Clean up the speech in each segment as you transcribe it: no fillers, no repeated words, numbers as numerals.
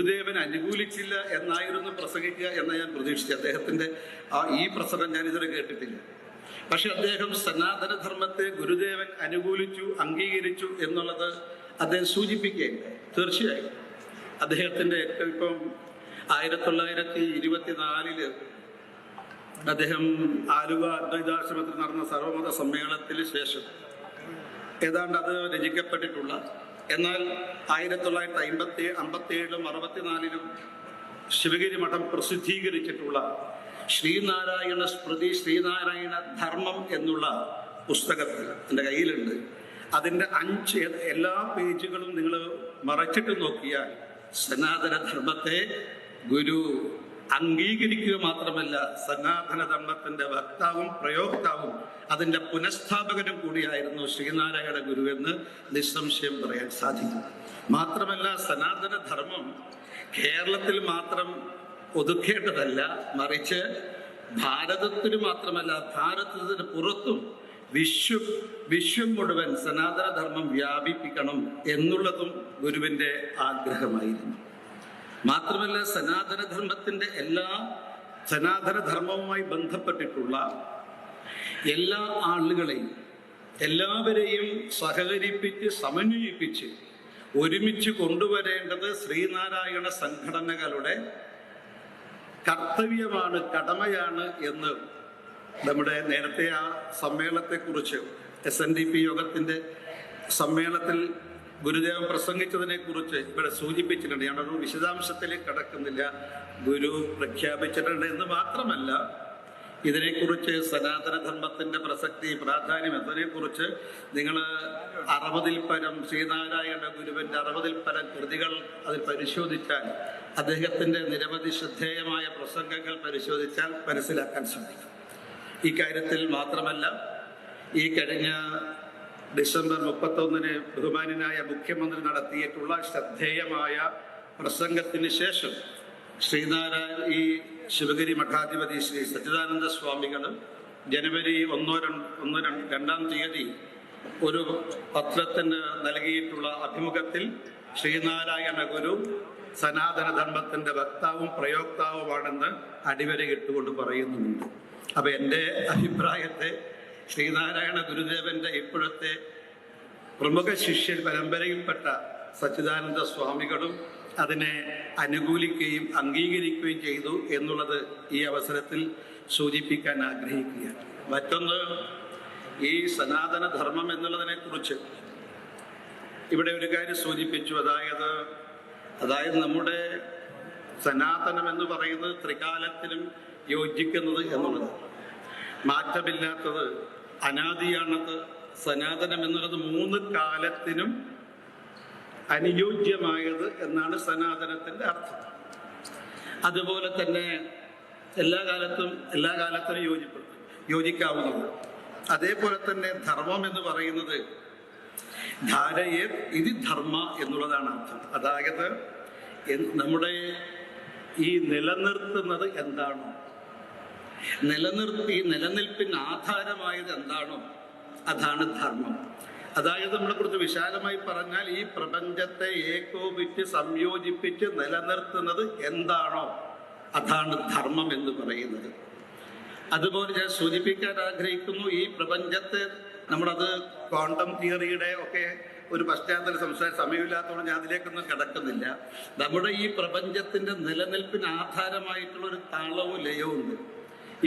ഗുരുദേവൻ അനുകൂലിച്ചില്ല എന്നായിരുന്നു പ്രസംഗിക്കുക എന്ന് ഞാൻ പ്രതീക്ഷിച്ചു. അദ്ദേഹത്തിൻ്റെ ഈ പ്രസംഗം ഞാൻ ഇതുവരെ കേട്ടിട്ടില്ല. പക്ഷെ അദ്ദേഹം സനാതനധർമ്മത്തെ ഗുരുദേവൻ അനുകൂലിച്ചു, അംഗീകരിച്ചു എന്നുള്ളത് അദ്ദേഹം സൂചിപ്പിക്കുകയുണ്ടായി. തീർച്ചയായും അദ്ദേഹത്തിൻ്റെ ഇപ്പം 1924 അദ്ദേഹം ആലുവ അദ്വൈതാശ്രമത്തിൽ നടന്ന സർവമത സമ്മേളനത്തിന് ശേഷം ഏതാണ്ട് അത് രചിക്കപ്പെട്ടിട്ടുള്ള, എന്നാൽ 1957 64 ശിവഗിരി മഠം പ്രസിദ്ധീകരിച്ചിട്ടുള്ള ശ്രീനാരായണ സ്മൃതി ശ്രീനാരായണ ധർമ്മം എന്നുള്ള പുസ്തകത്തിൽ എൻ്റെ കയ്യിലുണ്ട്. അതിൻ്റെ 5 എല്ലാ പേജുകളും നിങ്ങൾ മറച്ചിട്ട് നോക്കിയാൽ സനാതനധർമ്മത്തെ ഗുരു അംഗീകരിക്കുക മാത്രമല്ല, സനാതനധർമ്മത്തിൻ്റെ വക്താവും പ്രയോക്താവും അതിൻ്റെ പുനഃസ്ഥാപകനും കൂടിയായിരുന്നു ശ്രീനാരായണ ഗുരു എന്ന് നിസ്സംശയം പറയാൻ സാധിക്കും. മാത്രമല്ല, സനാതനധർമ്മം കേരളത്തിൽ മാത്രം ഒതുക്കേണ്ടതല്ല, മറിച്ച് ഭാരതത്തിന് മാത്രമല്ല ഭാരതത്തിന് പുറത്തും വിശ്വം മുഴുവൻ സനാതനധർമ്മം വ്യാപിപ്പിക്കണം എന്നുള്ളതും ഗുരുവിൻ്റെ ആഗ്രഹമായിരുന്നു. മാത്രമല്ല, സനാതനധർമ്മവുമായി ബന്ധപ്പെട്ടിട്ടുള്ള എല്ലാ ആളുകളെയും എല്ലാവരെയും സഹകരിപ്പിച്ച് സമന്വയിപ്പിച്ച് ഒരുമിച്ച് കൊണ്ടുവരേണ്ടത് ശ്രീനാരായണ സംഘടനകളുടെ കർത്തവ്യമാണ്, കടമയാണ് എന്ന് നമ്മുടെ നേരത്തെ ആ സമ്മേളനത്തെക്കുറിച്ച് SNDP യോഗത്തിൻ്റെ സമ്മേളനത്തിൽ ഗുരുദേവൻ പ്രസംഗിച്ചതിനെ കുറിച്ച് ഇവിടെ സൂചിപ്പിച്ചിട്ടുണ്ട്. ഞാനൊരു വിശദാംശത്തിലേക്ക് കടക്കുന്നില്ല. ഗുരു പ്രഖ്യാപിച്ചിട്ടുണ്ട് എന്ന് മാത്രമല്ല, ഇതിനെക്കുറിച്ച് സനാതനധർമ്മത്തിൻ്റെ പ്രസക്തി, പ്രാധാന്യം എന്നതിനെക്കുറിച്ച് നിങ്ങൾ 60-ൽ പരം ശ്രീനാരായണ ഗുരുവിൻ്റെ 60-ൽ പരം കൃതികൾ അതിൽ പരിശോധിച്ചാൽ, അദ്ദേഹത്തിൻ്റെ നിരവധി ശ്രദ്ധേയമായ പ്രസംഗങ്ങൾ പരിശോധിച്ചാൽ മനസ്സിലാക്കാൻ സാധിക്കും. ഇക്കാര്യത്തിൽ മാത്രമല്ല, ഈ കഴിഞ്ഞ ഡിസംബർ 31 ബഹുമാന്യനായ മുഖ്യമന്ത്രി നടത്തിയിട്ടുള്ള ശ്രദ്ധേയമായ പ്രസംഗത്തിന് ശേഷം ഈ ശിവഗിരി മഠാധിപതി ശ്രീ സച്ചിദാനന്ദ സ്വാമികളും ജനുവരി 2-ാം തീയതി ഒരു പത്രത്തിന് നൽകിയിട്ടുള്ള അഭിമുഖത്തിൽ ശ്രീനാരായണ ഗുരു സനാതനധർമ്മത്തിൻ്റെ വക്താവും പ്രയോക്താവുമാണെന്ന് അടിവരയിട്ടുകൊണ്ട് പറയുന്നുണ്ട്. അപ്പം എൻ്റെ അഭിപ്രായത്തെ ശ്രീനാരായണ ഗുരുദേവന്റെ ഇപ്പോഴത്തെ പ്രമുഖ ശിഷ്യ പരമ്പരയിൽപ്പെട്ട സച്ചിദാനന്ദ സ്വാമികളും അതിനെ അനുകൂലിക്കുകയും അംഗീകരിക്കുകയും ചെയ്തു എന്നുള്ളത് ഈ അവസരത്തിൽ സൂചിപ്പിക്കാൻ ആഗ്രഹിക്കുകയാണ്. മറ്റൊന്ന്, ഈ സനാതനധർമ്മം എന്നുള്ളതിനെ കുറിച്ച് ഇവിടെ ഒരു കാര്യം സൂചിപ്പിച്ചു. അതായത് നമ്മുടെ സനാതനം എന്ന് പറയുന്നത് ത്രികാലത്തിലും യോജിക്കുന്നത് എന്നുള്ളത്, മാറ്റമില്ലാത്തത്, അനാദിയാണത്. സനാതനം എന്നുള്ളത് 3 കാലത്തിനും അനുയോജ്യമായത് എന്നാണ് സനാതനത്തിൻ്റെ അർത്ഥം. അതുപോലെ തന്നെ എല്ലാ കാലത്തിനും യോജിക്കാവുന്നത്. അതേപോലെ തന്നെ ധർമ്മം എന്ന് പറയുന്നത് ധാരയെ ഇത് ധർമ്മ എന്നുള്ളതാണ് അർത്ഥം. അതായത് നമ്മുടെ ഈ നിലനിർത്തുന്നത് എന്താണോ, നിലനിൽപ്പിന് ആധാരമായത് എന്താണോ അതാണ് ധർമ്മം. അതായത് നമ്മളെക്കുറിച്ച് വിശാലമായി പറഞ്ഞാൽ ഈ പ്രപഞ്ചത്തെ ഏകോപിച്ച് സംയോജിപ്പിച്ച് നിലനിർത്തുന്നത് എന്താണോ അതാണ് ധർമ്മം എന്ന് പറയുന്നത്. അതുപോലെ ഞാൻ സൂചിപ്പിക്കാൻ ആഗ്രഹിക്കുന്നു, ഈ പ്രപഞ്ചത്തെ നമ്മളത് ക്വാണ്ടം തിയറിയുടെ ഒക്കെ ഒരു പശ്ചാത്തലം സമയമില്ലാത്തതുകൊണ്ട് ഞാൻ അതിലേക്കൊന്നും കിടക്കുന്നില്ല. നമ്മുടെ ഈ പ്രപഞ്ചത്തിൻ്റെ നിലനിൽപ്പിന് ആധാരമായിട്ടുള്ള ഒരു താളവും ലയവും ഉണ്ട്.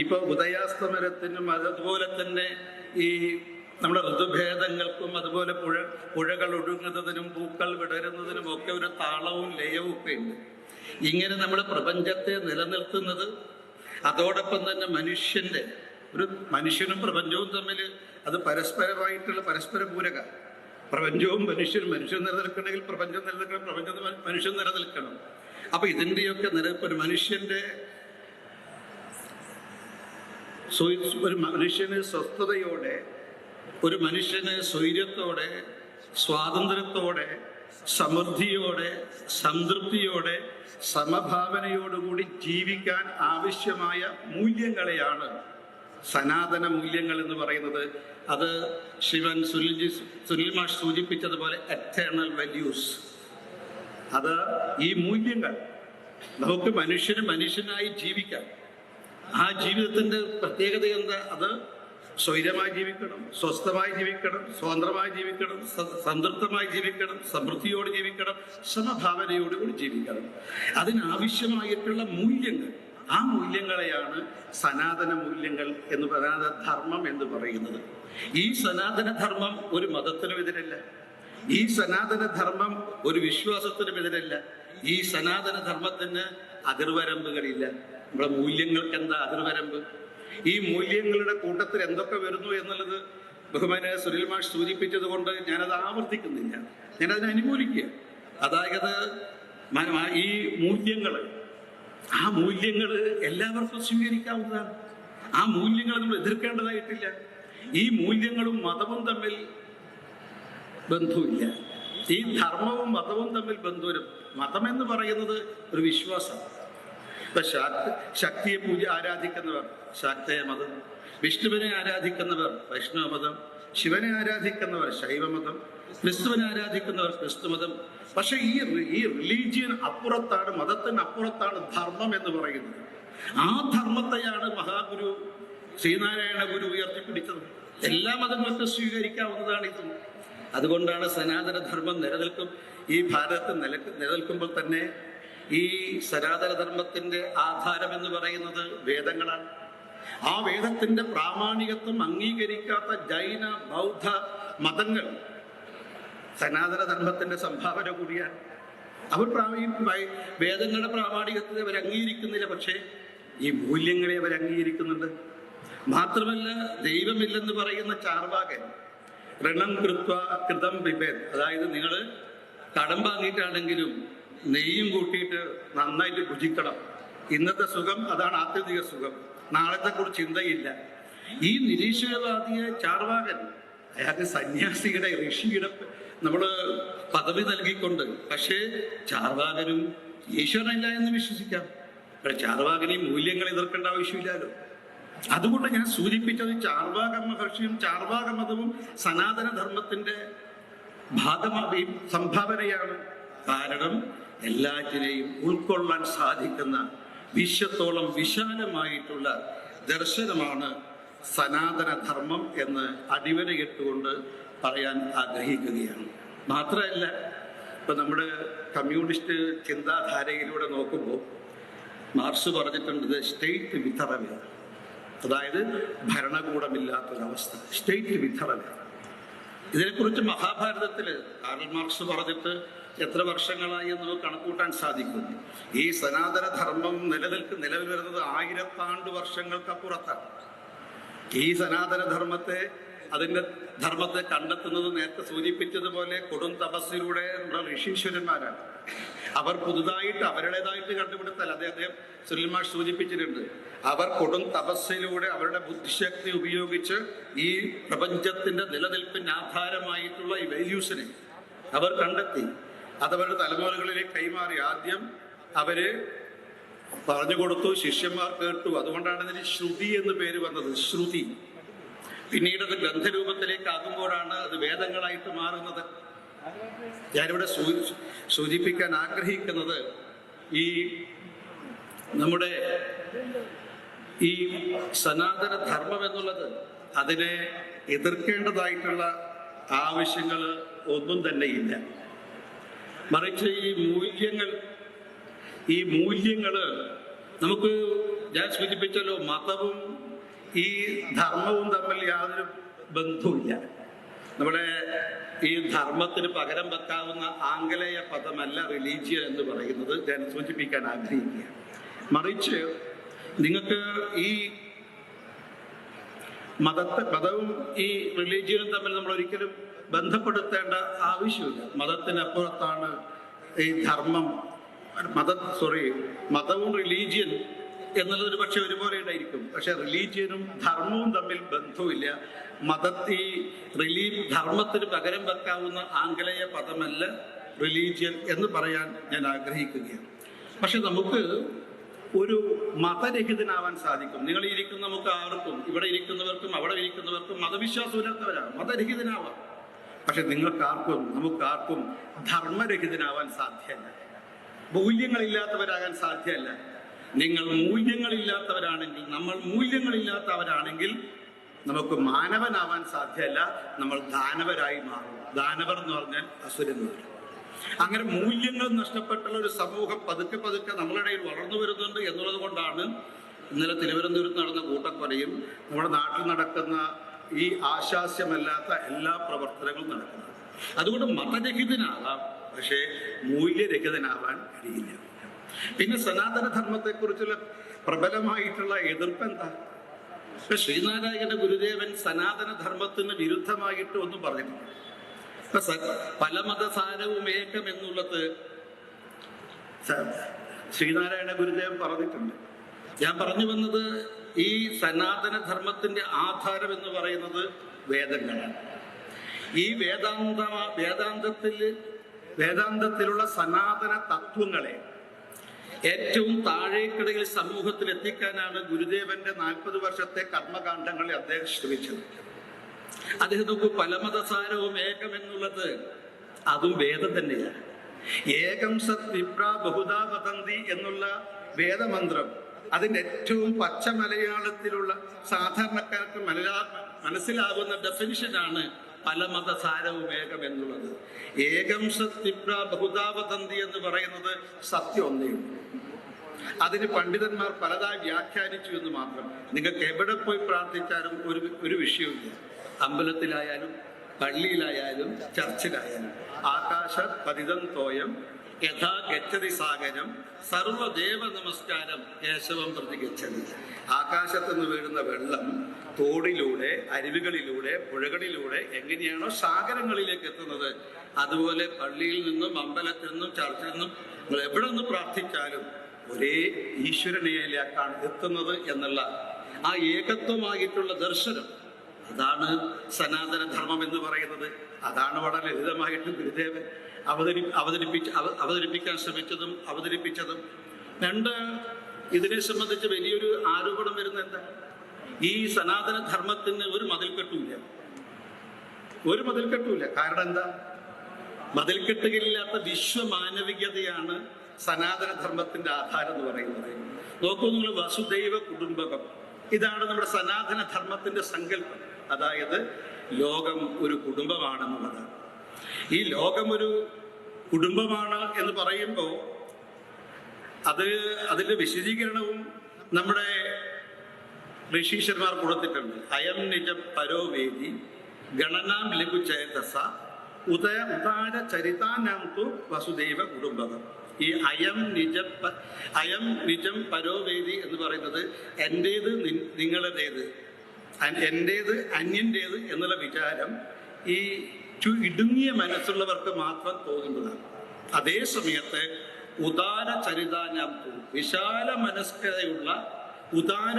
ഇപ്പോൾ ഉദയാസ്തമനത്തിനും അതുപോലെ തന്നെ ഈ നമ്മുടെ ഋതുഭേദങ്ങൾക്കും അതുപോലെ പുഴകൾ ഒഴുകുന്നതിനും പൂക്കൾ വിടരുന്നതിനും ഒക്കെ ഒരു താളവും ലയവും ഒക്കെ ഉണ്ട്. ഇങ്ങനെ നമ്മുടെ പ്രപഞ്ചത്തെ നിലനിർത്തുന്നത്, അതോടൊപ്പം തന്നെ മനുഷ്യനും പ്രപഞ്ചവും തമ്മിൽ അത് പരസ്പര പൂരക. പ്രപഞ്ചവും മനുഷ്യൻ നിലനിൽക്കണമെങ്കിൽ പ്രപഞ്ചം നിലനിൽക്കണം, പ്രപഞ്ചത്തിൽ മനുഷ്യൻ നിലനിൽക്കണം. അപ്പൊ ഇതിൻ്റെയൊക്കെ നിലനിൽപ്പ് ഒരു മനുഷ്യന് സ്വസ്ഥതയോടെ, ഒരു മനുഷ്യന് സ്വൈര്യത്തോടെ, സ്വാതന്ത്ര്യത്തോടെ, സമൃദ്ധിയോടെ, സംതൃപ്തിയോടെ, സമഭാവനയോടുകൂടി ജീവിക്കാൻ ആവശ്യമായ മൂല്യങ്ങളെയാണ് സനാതന മൂല്യങ്ങൾ എന്ന് പറയുന്നത്. അത് സുനിൽ മാഷ് സൂചിപ്പിച്ചതുപോലെ എറ്റേണൽ വാല്യൂസ്. അത് ഈ മൂല്യങ്ങൾ നമുക്ക് മനുഷ്യനായി ജീവിക്കാം. ആ ജീവിതത്തിന്റെ പ്രത്യേകത എന്താ? അത് സ്വൈരമായി ജീവിക്കണം, സ്വസ്ഥമായി ജീവിക്കണം, സ്വതന്ത്രമായി ജീവിക്കണം, സംതൃപ്തമായി ജീവിക്കണം, സമൃദ്ധിയോട് ജീവിക്കണം, സമഭാവനയോടുകൂടി ജീവിക്കണം. അതിനാവശ്യമായിട്ടുള്ള മൂല്യങ്ങൾ, ആ മൂല്യങ്ങളെയാണ് സനാതന മൂല്യങ്ങൾ എന്ന് പറയുന്നത്, ധർമ്മം എന്ന് പറയുന്നത്. ഈ സനാതന ധർമ്മം ഒരു മതത്തിനും എതിരല്ല. ഈ സനാതന ധർമ്മം ഒരു വിശ്വാസത്തിനും എതിരല്ല. ഈ സനാതന ധർമ്മത്തിന് അതിർവരമ്പുകളില്ല. നമ്മുടെ മൂല്യങ്ങൾക്ക് എന്താ അതിർവരമ്പ്? ഈ മൂല്യങ്ങളുടെ കൂട്ടത്തിൽ എന്തൊക്കെ വരുന്നു എന്നുള്ളത് ബഹുമാനായ സുനിൽ മാഷ് സൂചിപ്പിച്ചത് കൊണ്ട് ഞാനത് ആവർത്തിക്കുന്നില്ല, ഞാനതിനെ അനുകൂലിക്കുക. അതായത് ഈ ആ മൂല്യങ്ങൾ എല്ലാവർക്കും സ്വീകരിക്കാവുന്നതാണ്. ആ മൂല്യങ്ങൾ നമ്മൾ എതിർക്കേണ്ടതായിട്ടില്ല. ഈ മൂല്യങ്ങളും മതവും തമ്മിൽ ബന്ധമില്ല. ഈ ധർമ്മവും മതവും തമ്മിൽ ബന്ധുവരും. മതം എന്ന് പറയുന്നത് ഒരു വിശ്വാസം. ഇപ്പൊ ശക്തിയെ ആരാധിക്കുന്നവർ ശാക്തേയ മതം, വിഷ്ണുവിനെ ആരാധിക്കുന്നവർ വൈഷ്ണവ മതം, ശിവനെ ആരാധിക്കുന്നവർ ശൈവമതം, ക്രിസ്തുവിനെ ആരാധിക്കുന്നവർ ക്രിസ്തുമതം. പക്ഷെ ഈ റിലീജിയൻ അപ്പുറത്താണ്, മതത്തിന് അപ്പുറത്താണ് ധർമ്മം എന്ന് പറയുന്നത്. ആ ധർമ്മത്തെയാണ് മഹാഗുരു ശ്രീനാരായണ ഗുരു ഉയർത്തിപ്പിടിച്ചത്. എല്ലാ മതങ്ങൾക്കും സ്വീകരിക്കാവുന്നതാണ് ഇത്. അതുകൊണ്ടാണ് സനാതന ധർമ്മം നിലനിൽക്കും. ഈ ഭാരതത്തിൽ നിലനിൽക്കുമ്പോൾ തന്നെ ഈ സനാതന ധർമ്മത്തിന്റെ ആധാരം എന്ന് പറയുന്നത് വേദങ്ങളാണ്. ആ വേദത്തിന്റെ പ്രാമാണികത്വം അംഗീകരിക്കാത്ത ജൈന ബൗദ്ധ മതങ്ങൾ സനാതന ധർമ്മത്തിന്റെ സംഭാവന കൂടിയാണ്. അവർ വേദങ്ങളുടെ പ്രാമാണികത്തെ അവർ അംഗീകരിക്കുന്നില്ല, പക്ഷേ ഈ മൂല്യങ്ങളെ അവർ അംഗീകരിക്കുന്നുണ്ട്. മാത്രമല്ല, ദൈവമില്ലെന്ന് പറയുന്ന ചാർവാകൻ ഋണം കൃത്വ കൃതം വിഭേദ്, അതായത് നിങ്ങൾ കടം വാങ്ങിയിട്ടാണെങ്കിലും നെയ്യും കൂട്ടിയിട്ട് നന്നായിട്ട് ഭുജിക്കണം. ഇന്നത്തെ സുഖം അതാണ് ആത്യന്തിക സുഖം, നാളത്തെ കുറിച്ച് ചിന്തയില്ല. ഈ നിരീശ്വരവാദിയെ ചാർവാകൻ അയാൾക്ക് സന്യാസിയുടെ ഋഷിയുടെ നമ്മൾ പദവി നൽകിക്കൊണ്ട്, പക്ഷേ ചാർവാകനും ഈശ്വരനില്ല എന്ന് വിശ്വസിക്കാം. പക്ഷെ ചാർവാകന് ഈ മൂല്യങ്ങൾ എതിർക്കേണ്ട ആവശ്യമില്ലല്ലോ. അതുകൊണ്ട് ഞാൻ സൂചിപ്പിച്ചത് ചാർവാക മഹർഷിയും ചാർവാക മതവും സനാതന ധർമ്മത്തിന്റെ ഭാഗമായി സംഭാവനയാണ്. കാരണം എല്ലാറ്റിനെയും ഉൾക്കൊള്ളാൻ സാധിക്കുന്ന വിശ്വത്തോളം വിശാലമായിട്ടുള്ള ദർശനമാണ് സനാതന ധർമ്മം എന്ന് അടിവരയിട്ടുകൊണ്ട് പറയാൻ ആഗ്രഹിക്കുകയാണ്. മാത്രമല്ല, ഇപ്പൊ നമ്മുടെ കമ്മ്യൂണിസ്റ്റ് ചിന്താധാരയിലൂടെ നോക്കുമ്പോൾ മാർക്സ് പറഞ്ഞിട്ടുണ്ട് സ്റ്റേറ്റ് വിതറവ്യ, അതായത് ഭരണകൂടമില്ലാത്തൊരവസ്ഥ, സ്റ്റേറ്റ് വിതറവ്യ. ഇതിനെക്കുറിച്ച് മഹാഭാരതത്തില് കാർൽ മാർക്സ് പറഞ്ഞിട്ട് എത്ര വർഷങ്ങളായി എന്ന് നമുക്ക് കണക്കൂട്ടാൻ സാധിക്കും. ഈ സനാതന ധർമ്മം നിലവിൽ വരുന്നത് 1000 ആണ്ട് വർഷങ്ങൾക്കപ്പുറത്താണ്. ഈ സനാതന അതിന്റെ ധർമ്മത്തെ കണ്ടെത്തുന്നത് നേരത്തെ സൂചിപ്പിച്ചതുപോലെ കൊടും തപസ്സിലൂടെ നമ്മുടെ ഋഷീശ്വരന്മാരാണ്. അവർ പുതുതായിട്ട് അവരുടേതായിട്ട് കണ്ടുപിടുത്തൽ, അദ്ദേഹം സുനിൽ മാഷ് സൂചിപ്പിച്ചിട്ടുണ്ട്. അവർ കൊടും തപസ്സിലൂടെ അവരുടെ ബുദ്ധിശക്തി ഉപയോഗിച്ച് ഈ പ്രപഞ്ചത്തിന്റെ നിലനിൽപ്പിന് ആധാരമായിട്ടുള്ള ഈ വാല്യൂസിനെ അവർ കണ്ടെത്തി. അതവരുടെ തലമുറകളിലേക്ക് കൈമാറി. ആദ്യം അവര് പറഞ്ഞു കൊടുത്തു, ശിഷ്യന്മാർ കേട്ടു. അതുകൊണ്ടാണ് ഇതിന് ശ്രുതി എന്ന് പേര് വന്നത്, ശ്രുതി. പിന്നീട് അത് ഗ്രന്ഥരൂപത്തിലേക്ക് ആകുമ്പോഴാണ് അത് വേദങ്ങളായിട്ട് മാറുന്നത്. ഞാനിവിടെ സൂചിപ്പിക്കാൻ ആഗ്രഹിക്കുന്നത് ഈ നമ്മുടെ ഈ സനാതന ധർമ്മം എന്നുള്ളത് അതിനെ എതിർക്കേണ്ടതായിട്ടുള്ള ആവശ്യങ്ങൾ ഒന്നും തന്നെ ഇല്ല. മറിച്ച് ഈ മൂല്യങ്ങള് നമുക്ക്, ഞാൻ സൂചിപ്പിച്ചല്ലോ, മതവും ഈ ധർമ്മവും തമ്മിൽ യാതൊരു ബന്ധവുമില്ല. നമ്മുടെ ഈ ധർമ്മത്തിന് പകരം വെക്കാവുന്ന ആംഗലേയ പദമല്ല റിലീജിയൻ എന്ന് പറയുന്നത് ഞാൻ സൂചിപ്പിക്കാൻ ആഗ്രഹിക്കുക. മറിച്ച് നിങ്ങൾക്ക് ഈ മതവും ഈ റിലീജിയനും തമ്മിൽ നമ്മൾ ഒരിക്കലും ബന്ധപ്പെടുത്തേണ്ട ആവശ്യമില്ല. മതത്തിനപ്പുറത്താണ് ഈ ധർമ്മം. മതവും റിലീജിയൻ എന്നുള്ളത് പക്ഷെ ഒരുപോലെ ഉണ്ടായിരിക്കും. പക്ഷെ റിലീജിയനും ധർമ്മവും തമ്മിൽ ബന്ധവുമില്ല. ധർമ്മത്തിന് പകരം വെക്കാവുന്ന ആംഗലേയ പദമല്ല റിലീജിയൻ എന്ന് പറയാൻ ഞാൻ ആഗ്രഹിക്കുകയാണ്. പക്ഷെ നമുക്ക് ഒരു മതരഹിതനാവാൻ സാധിക്കും. നിങ്ങൾ ഇരിക്കുന്ന നമുക്ക് ആർക്കും, ഇവിടെ ഇരിക്കുന്നവർക്കും അവിടെ ഇരിക്കുന്നവർക്കും മതവിശ്വാസമില്ലാത്തവരാണ്, മതരഹിതനാവാം. പക്ഷെ നിങ്ങൾക്കാർക്കും നമുക്കാർക്കും ധർമ്മരഹിതനാവാൻ സാധ്യമല്ല, മൂല്യങ്ങളില്ലാത്തവരാകാൻ സാധ്യമല്ല. നിങ്ങൾ മൂല്യങ്ങളില്ലാത്തവരാണെങ്കിൽ, നമ്മൾ മൂല്യങ്ങളില്ലാത്തവരാണെങ്കിൽ നമുക്ക് മാനവനാവാൻ സാധ്യമല്ല, നമ്മൾ ദാനവരായി മാറും. ദാനവർ എന്ന് പറഞ്ഞാൽ അസുരന്മാർ. അങ്ങനെ മൂല്യങ്ങൾ നഷ്ടപ്പെട്ടുള്ള ഒരു സമൂഹം പതുക്കെ പതുക്കെ നമ്മളുടെ ഇടയിൽ വളർന്നു വരുന്നുണ്ട് എന്നുള്ളത് കൊണ്ടാണ് ഇന്നലെ തിരുവനന്തപുരത്ത് നടന്ന കൂട്ടക്കൊലയും നമ്മുടെ നാട്ടിൽ നടക്കുന്ന ഈ ആശാസ്യമല്ലാത്ത എല്ലാ പ്രവർത്തനങ്ങളും നടക്കുന്നത്. അതുകൊണ്ട് മതരഹിതനാകാം, പക്ഷേ മൂല്യരഹിതനാവാൻ കഴിയില്ല. പിന്നെ സനാതന ധർമ്മത്തെക്കുറിച്ചുള്ള പ്രബലമായിട്ടുള്ള എതിർപ്പ് എന്താ? ഇപ്പൊ ശ്രീനാരായണ ഗുരുദേവൻ സനാതന ധർമ്മത്തിന് വിരുദ്ധമായിട്ട് ഒന്നും പറഞ്ഞിട്ടില്ല. ഇപ്പൊ പല മതസാരവും ഏകം എന്നുള്ളത് ശ്രീനാരായണ ഗുരുദേവൻ പറഞ്ഞിട്ടുണ്ട്. ഞാൻ പറഞ്ഞു വന്നത്, ഈ സനാതന ധർമ്മത്തിന്റെ ആധാരം എന്ന് പറയുന്നത് വേദങ്ങളാണ്. ഈ വേദാന്തത്തിലുള്ള സനാതന തത്വങ്ങളെ ഏറ്റവും താഴേക്കിടയിൽ സമൂഹത്തിൽ എത്തിക്കാനാണ് ഗുരുദേവന്റെ 40 വർഷത്തെ കർമ്മകാണ്ഡങ്ങളെ അദ്ദേഹം ശ്രമിച്ചത്. അദ്ദേഹം നോക്കൂ, പലമതസാരവും ഏകം എന്നുള്ളത് അതും വേദം തന്നെയാണ്. ഏകം സത് വിപ്ര ബഹുധാ വദന്തി എന്നുള്ള വേദമന്ത്രം, അതിന്റെ ഏറ്റവും പച്ച മലയാളത്തിലുള്ള സാധാരണക്കാർക്ക് മനസ്സിലാവുന്ന ഡെഫിനിഷനാണ് പലമതസാരവും ഏകം എന്നുള്ളത്. ഏകം സത് വിപ്ര ബഹുധാ വദന്തി എന്ന് പറയുന്നത് സത്യം ഒന്നേയുള്ളൂ. അതിന് പണ്ഡിതന്മാർ പലതായി വ്യാഖ്യാനിച്ചു എന്ന് മാത്രം. നിങ്ങൾക്ക് എവിടെ പോയി പ്രാർത്ഥിച്ചാലും ഒരു വിഷയമില്ല. അമ്പലത്തിലായാലും പള്ളിയിലായാലും ചർച്ചിലായാലും ആകാശ പതിതം തോയം യഥാ ഗച്ഛതി സാഗരം സർവദേവ നമസ്കാരം കേശവം പ്രതി ഗച്ഛതി. ആകാശത്തുനിന്ന് വീഴുന്ന വെള്ളം തോടിലൂടെ, അരുവികളിലൂടെ, പുഴകളിലൂടെ എങ്ങനെയാണോ സാഗരങ്ങളിലേക്ക് എത്തുന്നത്, അതുപോലെ പള്ളിയിൽ നിന്നും അമ്പലത്തിൽ നിന്നും ചർച്ചിൽ നിന്നും നിങ്ങൾ എവിടെ നിന്ന് പ്രാർത്ഥിച്ചാലും ഒരേ ഈശ്വരനെയിലേക്കാണ് എത്തുന്നത് എന്നുള്ള ആ ഏകത്വമായിട്ടുള്ള ദർശനം, അതാണ് സനാതന ധർമ്മം എന്ന് പറയുന്നത്. അതാണ് വളരെ ലളിതമായിട്ട് ഗുരുദേവൻ അവതരിപ്പിക്കാൻ ശ്രമിച്ചതും അവതരിപ്പിച്ചതും. ഇതിനെ സംബന്ധിച്ച് വലിയൊരു ആരോപണം വരുന്ന എന്താ? ഈ സനാതന ധർമ്മത്തിന് ഒരു മതിൽക്കെട്ടുമില്ല. കാരണം എന്താ? മതിൽക്കെട്ടുകളില്ലാത്ത വിശ്വമാനവികതയാണ് സനാതന ധർമ്മത്തിന്റെ ആധാരം എന്ന് പറയുന്നത്. നോക്കൂ നിങ്ങൾ, വസുദൈവ കുടുംബകം, ഇതാണ് നമ്മുടെ സനാതന ധർമ്മത്തിന്റെ സങ്കല്പം. അതായത് ലോകം ഒരു കുടുംബമാണെന്നുള്ളത്. ഈ ലോകം ഒരു കുടുംബമാണ് എന്ന് പറയുമ്പോൾ അതിന്റെ വിശദീകരണവും നമ്മുടെ ഋഷീശ്വരന്മാർ കൊടുത്തിട്ടുണ്ട്. അയം നിജം പരോവേദി ഗണനാം ലഘു ചേതസ ഉദാര ചരിതാനാം തു വസുദൈവ കുടുംബകം. ഈ അയം നിജം പരോവേദി എന്ന് പറയുന്നത് എൻ്റേത് നിങ്ങളുടേത്, എൻ്റേത് അന്യൻ്റേത് എന്നുള്ള വിചാരം ഈ ഇടുങ്ങിയ മനസ്സുള്ളവർക്ക് മാത്രം തോന്നുന്നതാണ്. അതേ സമയത്ത് ഉദാര ചരിതാനാം തു, വിശാല ഉദാര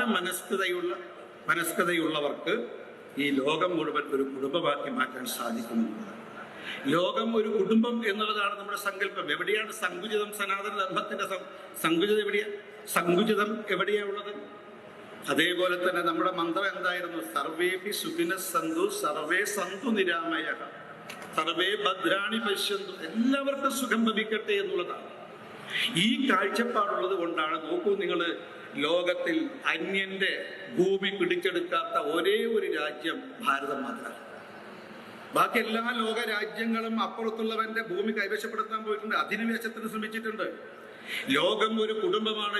മനസ്കതയുള്ളവർക്ക് ഈ ലോകം മുഴുവൻ ഒരു കുടുംബമാക്കി മാറ്റാൻ സാധിക്കുമെന്നുള്ളതാണ്. ലോകം ഒരു കുടുംബം എന്നുള്ളതാണ് നമ്മുടെ സങ്കല്പം. എവിടെയാണ് സങ്കുചിതം? സനാതന ധർമ്മത്തിന്റെ സങ്കുചിതം എവിടെയാ ഉള്ളത്? അതേപോലെ തന്നെ നമ്മുടെ മന്ത്രം എന്തായിരുന്നു? സർവേപി സുഖിന സന്തു സർവേ സന്തു നിരാമയ സർവേ ഭദ്രാണി പശ്യന്തു, എല്ലാവർക്കും സുഖം ലഭിക്കട്ടെ എന്നുള്ളതാണ്. ഈ കാഴ്ചപ്പാടുള്ളത് കൊണ്ടാണ്, നോക്കൂ നിങ്ങൾ, ലോകത്തിൽ അന്യന്റെ ഭൂമി പിടിച്ചെടുക്കാത്ത ഒരേ ഒരു രാജ്യം ഭാരതം മാത്രമാണ്. ബാക്കി എല്ലാ ലോക രാജ്യങ്ങളും അപ്പുറത്തുള്ളവന്റെ ഭൂമി കൈവശപ്പെടുത്താൻ പോയിട്ടുണ്ട്, അധിനിവേശത്തിന് ശ്രമിച്ചിട്ടുണ്ട്. ലോകം ഒരു കുടുംബമാണ്,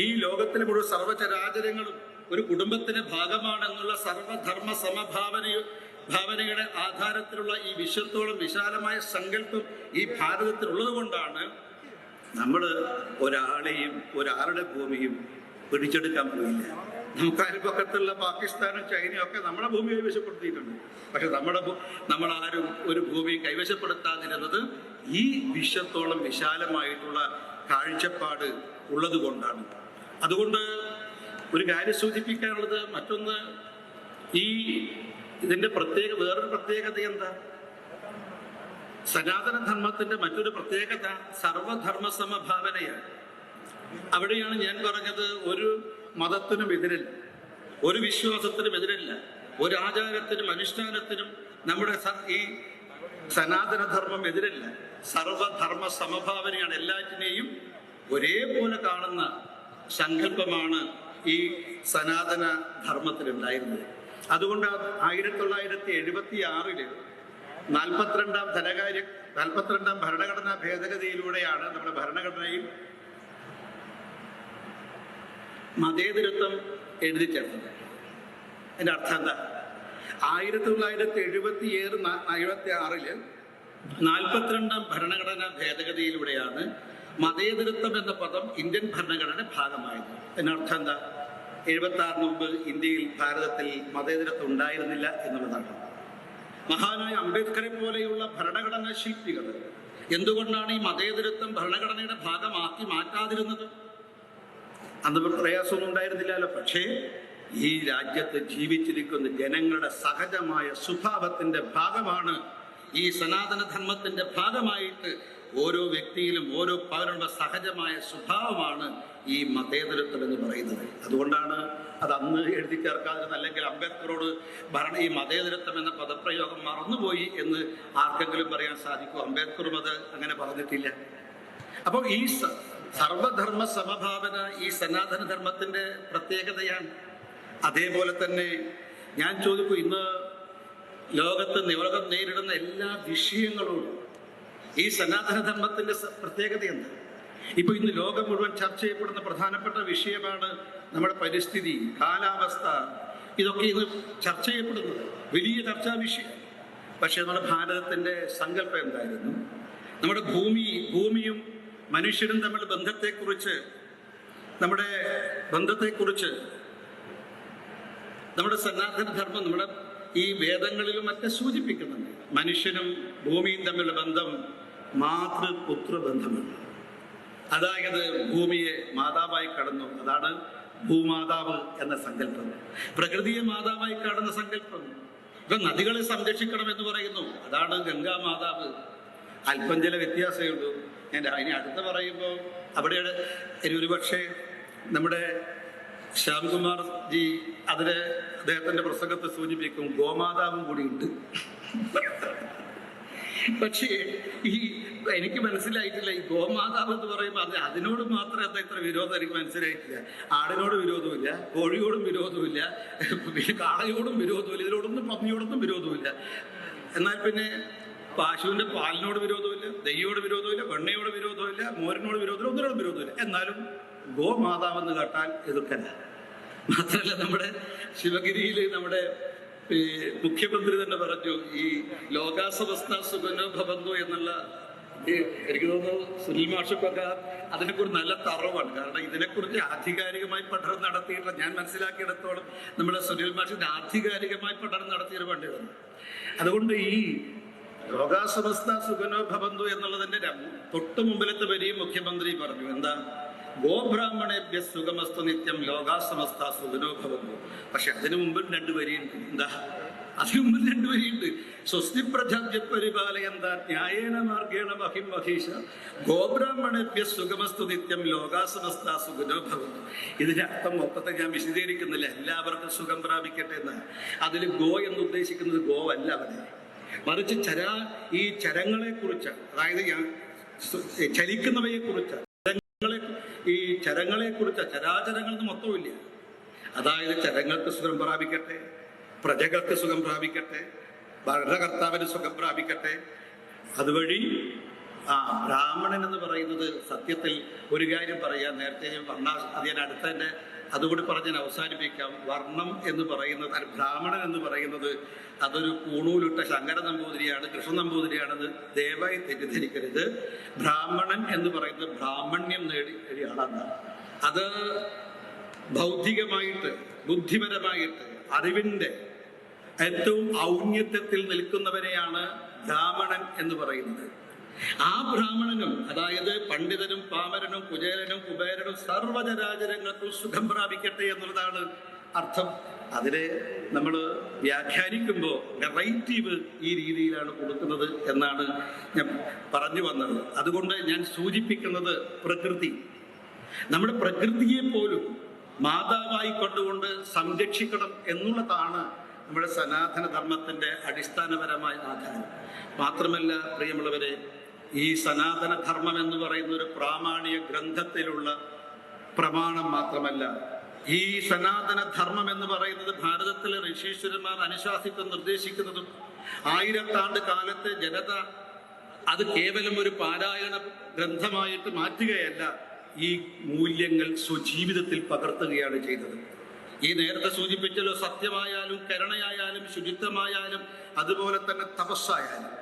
ഈ ലോകത്തിലെ മുഴുവൻ സർവചരാചരങ്ങളും ഒരു കുടുംബത്തിന്റെ ഭാഗമാണെന്നുള്ള സർവധർമ്മ ഭാവനയുടെ ആധാരത്തിലുള്ള ഈ വിശ്വത്തോളം വിശാലമായ സങ്കല്പം ഈ ഭാരതത്തിലുള്ളത് കൊണ്ടാണ് നമ്മൾ ഒരാളുടെ ഭൂമിയും പിടിച്ചെടുക്കാൻ പോയില്ല. നമുക്ക് അയൽപക്കത്തുള്ള പാകിസ്ഥാനും ചൈനയും ഒക്കെ നമ്മുടെ ഭൂമി കൈവശപ്പെടുത്തിയിട്ടുണ്ട്. പക്ഷെ നമ്മളാരും ഒരു ഭൂമി കൈവശപ്പെടുത്താതിരുന്നത് ഈ വിശ്വത്തോളം വിശാലമായിട്ടുള്ള കാഴ്ചപ്പാട് ഉള്ളത് കൊണ്ടാണ്. അതുകൊണ്ട് ഒരു കാര്യം സൂചിപ്പിക്കാനുള്ളത്, മറ്റൊന്ന്, ഇതിന്റെ വേറൊരു പ്രത്യേകത എന്താ? സനാതന ധർമ്മത്തിന്റെ മറ്റൊരു പ്രത്യേകത സർവധർമ്മ സമഭാവനയാണ്. അവിടെയാണ് ഞാൻ പറഞ്ഞത്, ഒരു മതത്തിനും എതിരല്ല, ഒരു വിശ്വാസത്തിനും എതിരല്ല, ഒരു ആചാരത്തിനും അനുഷ്ഠാനത്തിനും നമ്മുടെ ഈ സനാതനധർമ്മം എതിരല്ല. സർവധർമ്മ സമഭാവനയാണ്. എല്ലാറ്റിനെയും ഒരേപോലെ കാണുന്ന സങ്കല്പമാണ് ഈ സനാതന ധർമ്മത്തിലുണ്ടായിരുന്നത്. അതുകൊണ്ട് 1976 42ാം ഭരണഘടനാ ഭേദഗതിയിലൂടെയാണ് നമ്മുടെ ഭരണഘടനയിൽ മതേതരത്വം എഴുതി ചേർത്തത്. അതിന്റെ അർത്ഥം എന്താ? 1976 42ാം ഭരണഘടനാ ഭേദഗതിയിലൂടെയാണ് മതേതരത്വം എന്ന പദം ഇന്ത്യൻ ഭരണഘടനയുടെ ഭാഗമായത്. അതിനർത്ഥം എന്താ? 76 മുമ്പ് ഇന്ത്യയിൽ, ഭാരതത്തിൽ മതേതരത്വം ഉണ്ടായിരുന്നില്ല എന്നുള്ളതാണ്. മഹാനായ അംബേദ്കറെ പോലെയുള്ള ഭരണഘടനാ ശില്പികൾ എന്തുകൊണ്ടാണ് ഈ മതേതരത്വം ഭരണഘടനയുടെ ഭാഗമാക്കി മാറ്റാതിരുന്നത്? അന്ന് പ്രയാസമൊന്നും ഉണ്ടായിരുന്നില്ലല്ലോ. പക്ഷേ ഈ രാജ്യത്ത് ജീവിച്ചിരിക്കുന്ന ജനങ്ങളുടെ സഹജമായ സ്വഭാവത്തിന്റെ ഭാഗമാണ്, ഈ സനാതന ധർമ്മത്തിന്റെ ഭാഗമായിട്ട് ഓരോ വ്യക്തിയിലും ഓരോ പൗരന്റെ സഹജമായ സ്വഭാവമാണ് ഈ മതേതരത്വം എന്ന് പറയുന്നത്. അതുകൊണ്ടാണ് അത് അന്ന് എഴുതി ചേർക്കാതിരുന്നത്. അല്ലെങ്കിൽ അംബേദ്കറോട് ഈ മതേതരത്വം എന്ന പദപ്രയോഗം മറന്നുപോയി എന്ന് ആർക്കെങ്കിലും പറയാൻ സാധിക്കും? അംബേദ്കറും അത് അങ്ങനെ പറഞ്ഞിട്ടില്ല. അപ്പോൾ ഈ സർവധർമ്മ സമഭാവന ഈ സനാതന ധർമ്മത്തിന്റെ പ്രത്യേകതയാണ്. അതേപോലെ തന്നെ ഞാൻ ചോദിക്കൂ, ഇന്ന് ലോകം നേരിടുന്ന എല്ലാ വിഷയങ്ങളോടും ഈ സനാതന ധർമ്മത്തിന്റെ പ്രത്യേകത എന്താ? ഇപ്പൊ ഇന്ന് ലോകം മുഴുവൻ ചർച്ച ചെയ്യപ്പെടുന്ന പ്രധാനപ്പെട്ട വിഷയമാണ് നമ്മുടെ പരിസ്ഥിതി, കാലാവസ്ഥ. ഇതൊക്കെ ഇന്ന് ചർച്ച ചെയ്യപ്പെടുന്നത് വലിയ ചർച്ചാ വിഷയം. പക്ഷെ നമ്മുടെ ഭാരതത്തിന്റെ സങ്കല്പം എന്തായിരുന്നു? നമ്മുടെ ഭൂമിയും മനുഷ്യരും തമ്മിലുള്ള ബന്ധത്തെക്കുറിച്ച് നമ്മുടെ സനാതന ധർമ്മം നമ്മുടെ ഈ വേദങ്ങളിലും മറ്റും സൂചിപ്പിക്കുന്നുണ്ട്. മനുഷ്യനും ഭൂമിയും തമ്മിലുള്ള ബന്ധം മാതൃപുത്ര ബന്ധമാണ്. അതായത് ഭൂമിയെ മാതാവായി കാണുന്നു, അതാണ് ഭൂമാതാവ് എന്ന സങ്കല്പം. പ്രകൃതിയെ മാതാവായി കാണുന്ന സങ്കല്പം. ഇപ്പൊ നദികളെ സംരക്ഷിക്കണം എന്ന് പറയുന്നു, അതാണ് ഗംഗാ മാതാവ്. അല്പം ചില വ്യത്യാസമേ ഉള്ളൂ. ഞാൻ ഇനി അടുത്ത് പറയുമ്പോൾ അവിടെ ഒരുപക്ഷെ നമ്മുടെ ശ്യാംകുമാർ ജി അദ്ദേഹത്തിന്റെ പ്രസംഗത്തെ സൂചിപ്പിക്കും, ഗോമാതാവും കൂടി ഉണ്ട്. പക്ഷേ എനിക്ക് മനസ്സിലായിട്ടില്ല, ഈ ഗോമാതാവ് എന്ന് പറയുമ്പോൾ അതിനോട് മാത്രം എന്താ ഇത്ര വിരോധം എനിക്ക് മനസ്സിലായിട്ടില്ല. ആടിനോട് വിരോധമില്ല, കോഴിയോടും വിരോധമില്ല, കാളയോടും വിരോധമില്ല, ഇതിനോടൊന്നും പന്നിയോടൊന്നും വിരോധമില്ല. എന്നാൽ പിന്നെ പശുവിന്റെ പാലിനോട് വിരോധമില്ല, നെയ്യോട് വിരോധമില്ല, വെണ്ണയോട് വിരോധമില്ല, മോരിനോട് വിരോധമില്ല, ഒന്നിനോട് വിരോധമില്ല. എന്നാലും ഗോമാതാവെന്ന് കേട്ടാൽ എതിർക്കല്ല. മാത്രമല്ല, നമ്മുടെ ശിവഗിരിയിൽ നമ്മുടെ മുഖ്യമന്ത്രി തന്നെ പറഞ്ഞു, ഈ ലോകാസമസ്ത സുഖനോ ഭവന്തു എന്നുള്ള, എനിക്ക് തോന്നുന്നു സുനിൽ മാഷക്കൊക്കെ അതിനെക്കുറിച്ച് നല്ല തറവാണ്. കാരണം ഇതിനെക്കുറിച്ച് ആധികാരികമായി പഠനം നടത്തിയിട്ടുള്ള, ഞാൻ മനസ്സിലാക്കിയിടത്തോളം നമ്മുടെ സുനിൽ മാഷിന്റെ ആധികാരികമായി പഠനം നടത്തിയൊരു പണ്ഡിതൻ. അതുകൊണ്ട് ഈ ലോകാസമസ്ത സുഖനോ ഭവന്തു എന്നുള്ളതിന്റെ തൊട്ട് മുമ്പിലത്തെ വരിയും മുഖ്യമന്ത്രി പറഞ്ഞു. എന്താ? ഗോബ്രാഹ്മണേഭ്യ സുഖമസ്തു നിത്യം ലോകാസമസ്ത സുഖനോ ഭവന്തു. പക്ഷെ അതിനു മുമ്പിൽ 2 വരിയുണ്ട്. എന്താ? അതിനു മുമ്പിൽ 2 വരിയുണ്ട്. സ്വസ്തി പ്രജാഭ്യ പരിപാലയന്ത ന്യായേന മാർഗേണ മഹിം മഹീഷ ഗോബ്രാഹ്മണേഭ്യ സുഖമസ്തു നിത്യം ലോകാസമസ്ത സുഖനോ ഭവന്തു. ഇതിന്റെ അർത്ഥം മൊത്തത്തെ ഞാൻ വിശദീകരിക്കുന്നില്ല, എല്ലാവർക്കും സുഖം പ്രാപിക്കട്ടെ എന്നാണ്. അതിൽ ഗോ എന്ന് ഉദ്ദേശിക്കുന്നത് ഗോ അല്ല അവിടെ, മറിച്ച് ഈ ചരങ്ങളെ കുറിച്ച്, അതായത് ചലിക്കുന്നവയെ കുറിച്ച്, ഈ ചരങ്ങളെ കുറിച്ച്, ചരാചരങ്ങളെന്ന് മൊത്തമില്ല. അതായത് ചരങ്ങൾക്ക് സുഖം പ്രാപിക്കട്ടെ, പ്രജകൾക്ക് സുഖം പ്രാപിക്കട്ടെ, ഭരണകർത്താവിന് സുഖം പ്രാപിക്കട്ടെ. അതുവഴി ബ്രാഹ്മണൻ എന്ന് പറയുന്നത് സത്യത്തിൽ ഒരു കാര്യം പറയാൻ നേരത്തെ അടുത്തതിന്റെ അതുകൂടി പറഞ്ഞ് അവസാനിപ്പിക്കാം. വർണ്ണം എന്ന് പറയുന്നത്, ബ്രാഹ്മണൻ എന്ന് പറയുന്നത് അതൊരു കൂണൂലിട്ട ശങ്കര നമ്പൂതിരിയാണ്, കൃഷ്ണ നമ്പൂതിരിയാണെന്ന് ദയവായി തെറ്റിദ്ധരിക്കരുത്. ബ്രാഹ്മണൻ എന്ന് പറയുന്നത് ബ്രാഹ്മണ്യം നേടിയ ആളാണ്. അത് ബൗദ്ധികമായിട്ട്, ബുദ്ധിപരമായിട്ട്, അറിവിന്റെ ഏറ്റവും ഔന്നത്യത്തിൽ നിൽക്കുന്നവരെയാണ് ബ്രാഹ്മണൻ എന്ന് പറയുന്നത്. ആ ബ്രാഹ്മണനും, അതായത് പണ്ഡിതനും പാമരനും കുചേലനും കുബേരനും സർവ്വചരാചരങ്ങൾക്കും സുഖം പ്രാപിക്കട്ടെ എന്നുള്ളതാണ് അർത്ഥം. അതിനെ നമ്മൾ വ്യാഖ്യാനിക്കുമ്പോൾ വെറൈറ്റീവ് ഈ രീതിയിലാണ് കൊടുക്കുന്നത് എന്നാണ് ഞാൻ പറഞ്ഞു വന്നത്. അതുകൊണ്ട് ഞാൻ സൂചിപ്പിക്കുന്നത് പ്രകൃതി, നമ്മുടെ പ്രകൃതിയെ പോലും മാതാവായി കൊണ്ടുകൊണ്ട് സംരക്ഷിക്കണം എന്നുള്ളതാണ് നമ്മുടെ സനാതന ധർമ്മത്തിന്റെ അടിസ്ഥാനപരമായ ആധാരം. മാത്രമല്ല പ്രിയമുള്ളവരെ, ഈ സനാതന ധർമ്മം എന്ന് പറയുന്ന ഒരു പ്രാമാണിക ഗ്രന്ഥത്തിലുള്ള പ്രമാണം മാത്രമല്ല, ഈ സനാതന ധർമ്മം എന്ന് പറയുന്നത് ഭാരതത്തിലെ ഋഷീശ്വരന്മാർ അനുശാസിക്കും നിർദ്ദേശിക്കുന്നതും ആയിരത്താണ്ട് കാലത്തെ ജനത അത് കേവലം ഒരു പാരായണ ഗ്രന്ഥമായിട്ട് മാറ്റുകയല്ല, ഈ മൂല്യങ്ങൾ സ്വജീവിതത്തിൽ പകർത്തുകയാണ് ചെയ്തത്. ഈ നേരത്തെ സൂചിപ്പിച്ചല്ലോ, സത്യമായാലും കരുണയായാലും ശുചിത്വമായാലും അതുപോലെ തന്നെ തപസ്സായാലും,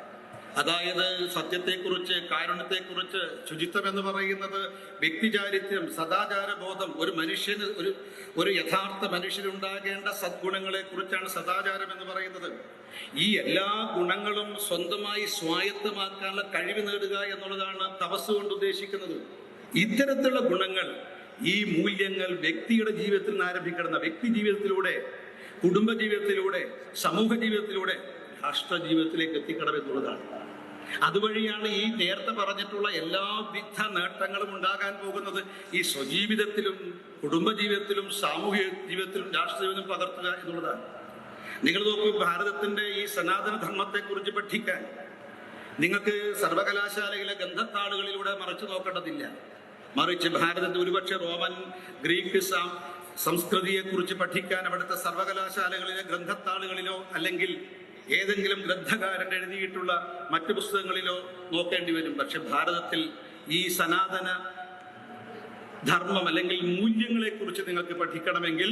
അതായത് സത്യത്തെക്കുറിച്ച്, കാരുണ്യത്തെക്കുറിച്ച്, ശുചിത്വം എന്ന് പറയുന്നത് വ്യക്തിചാരിത്യം, സദാചാരബോധം, ഒരു മനുഷ്യന് ഒരു യഥാർത്ഥ മനുഷ്യനുണ്ടാകേണ്ട സദ്ഗുണങ്ങളെ കുറിച്ചാണ് സദാചാരം എന്ന് പറയുന്നത്. ഈ എല്ലാ ഗുണങ്ങളും സ്വന്തമായി സ്വായത്തമാക്കാനുള്ള കഴിവ് നേടുക എന്നുള്ളതാണ് തപസ് കൊണ്ട് ഉദ്ദേശിക്കുന്നത്. ഇത്തരത്തിലുള്ള ഗുണങ്ങൾ, ഈ മൂല്യങ്ങൾ വ്യക്തിയുടെ ജീവിതത്തിൽ നിന്ന് ആരംഭിക്കുന്ന വ്യക്തി ജീവിതത്തിലൂടെ, കുടുംബ ജീവിതത്തിലൂടെ, സമൂഹ ജീവിതത്തിലൂടെ രാഷ്ട്ര ജീവിതത്തിലേക്ക് എത്തിക്കണമെന്നുള്ളതാണ്. അതുവഴിയാണ് ഈ നേരത്തെ പറഞ്ഞിട്ടുള്ള എല്ലാവിധ നേട്ടങ്ങളും ഉണ്ടാകാൻ പോകുന്നത്. ഈ സ്വജീവിതത്തിലും കുടുംബ ജീവിതത്തിലും സാമൂഹിക ജീവിതത്തിലും രാഷ്ട്രീയ ജീവിതത്തിലും പകർത്തുക എന്നുള്ളതാണ്. നിങ്ങൾ നോക്കൂ, ഭാരതത്തിന്റെ ഈ സനാതന ധർമ്മത്തെ കുറിച്ച് പഠിക്കാൻ നിങ്ങൾക്ക് സർവകലാശാലയിലെ ഗ്രന്ഥത്താളുകളിലൂടെ മറിച്ചു നോക്കേണ്ടതില്ല. മറിച്ച് ഭാരതത്തിൽ ഒരുപക്ഷെ റോമൻ, ഗ്രീക്ക്, സംസ്കൃതിയെ കുറിച്ച് പഠിക്കാൻ അവിടുത്തെ സർവകലാശാലകളിലെ ഗ്രന്ഥത്താളുകളിലോ അല്ലെങ്കിൽ ഏതെങ്കിലും ഗ്രന്ഥകാരൻ എഴുതിയിട്ടുള്ള മറ്റു പുസ്തകങ്ങളിലോ നോക്കേണ്ടി വരും. പക്ഷെ ഭാരതത്തിൽ ഈ സനാതന ധർമ്മം അല്ലെങ്കിൽ മൂല്യങ്ങളെ കുറിച്ച് നിങ്ങൾക്ക് പഠിക്കണമെങ്കിൽ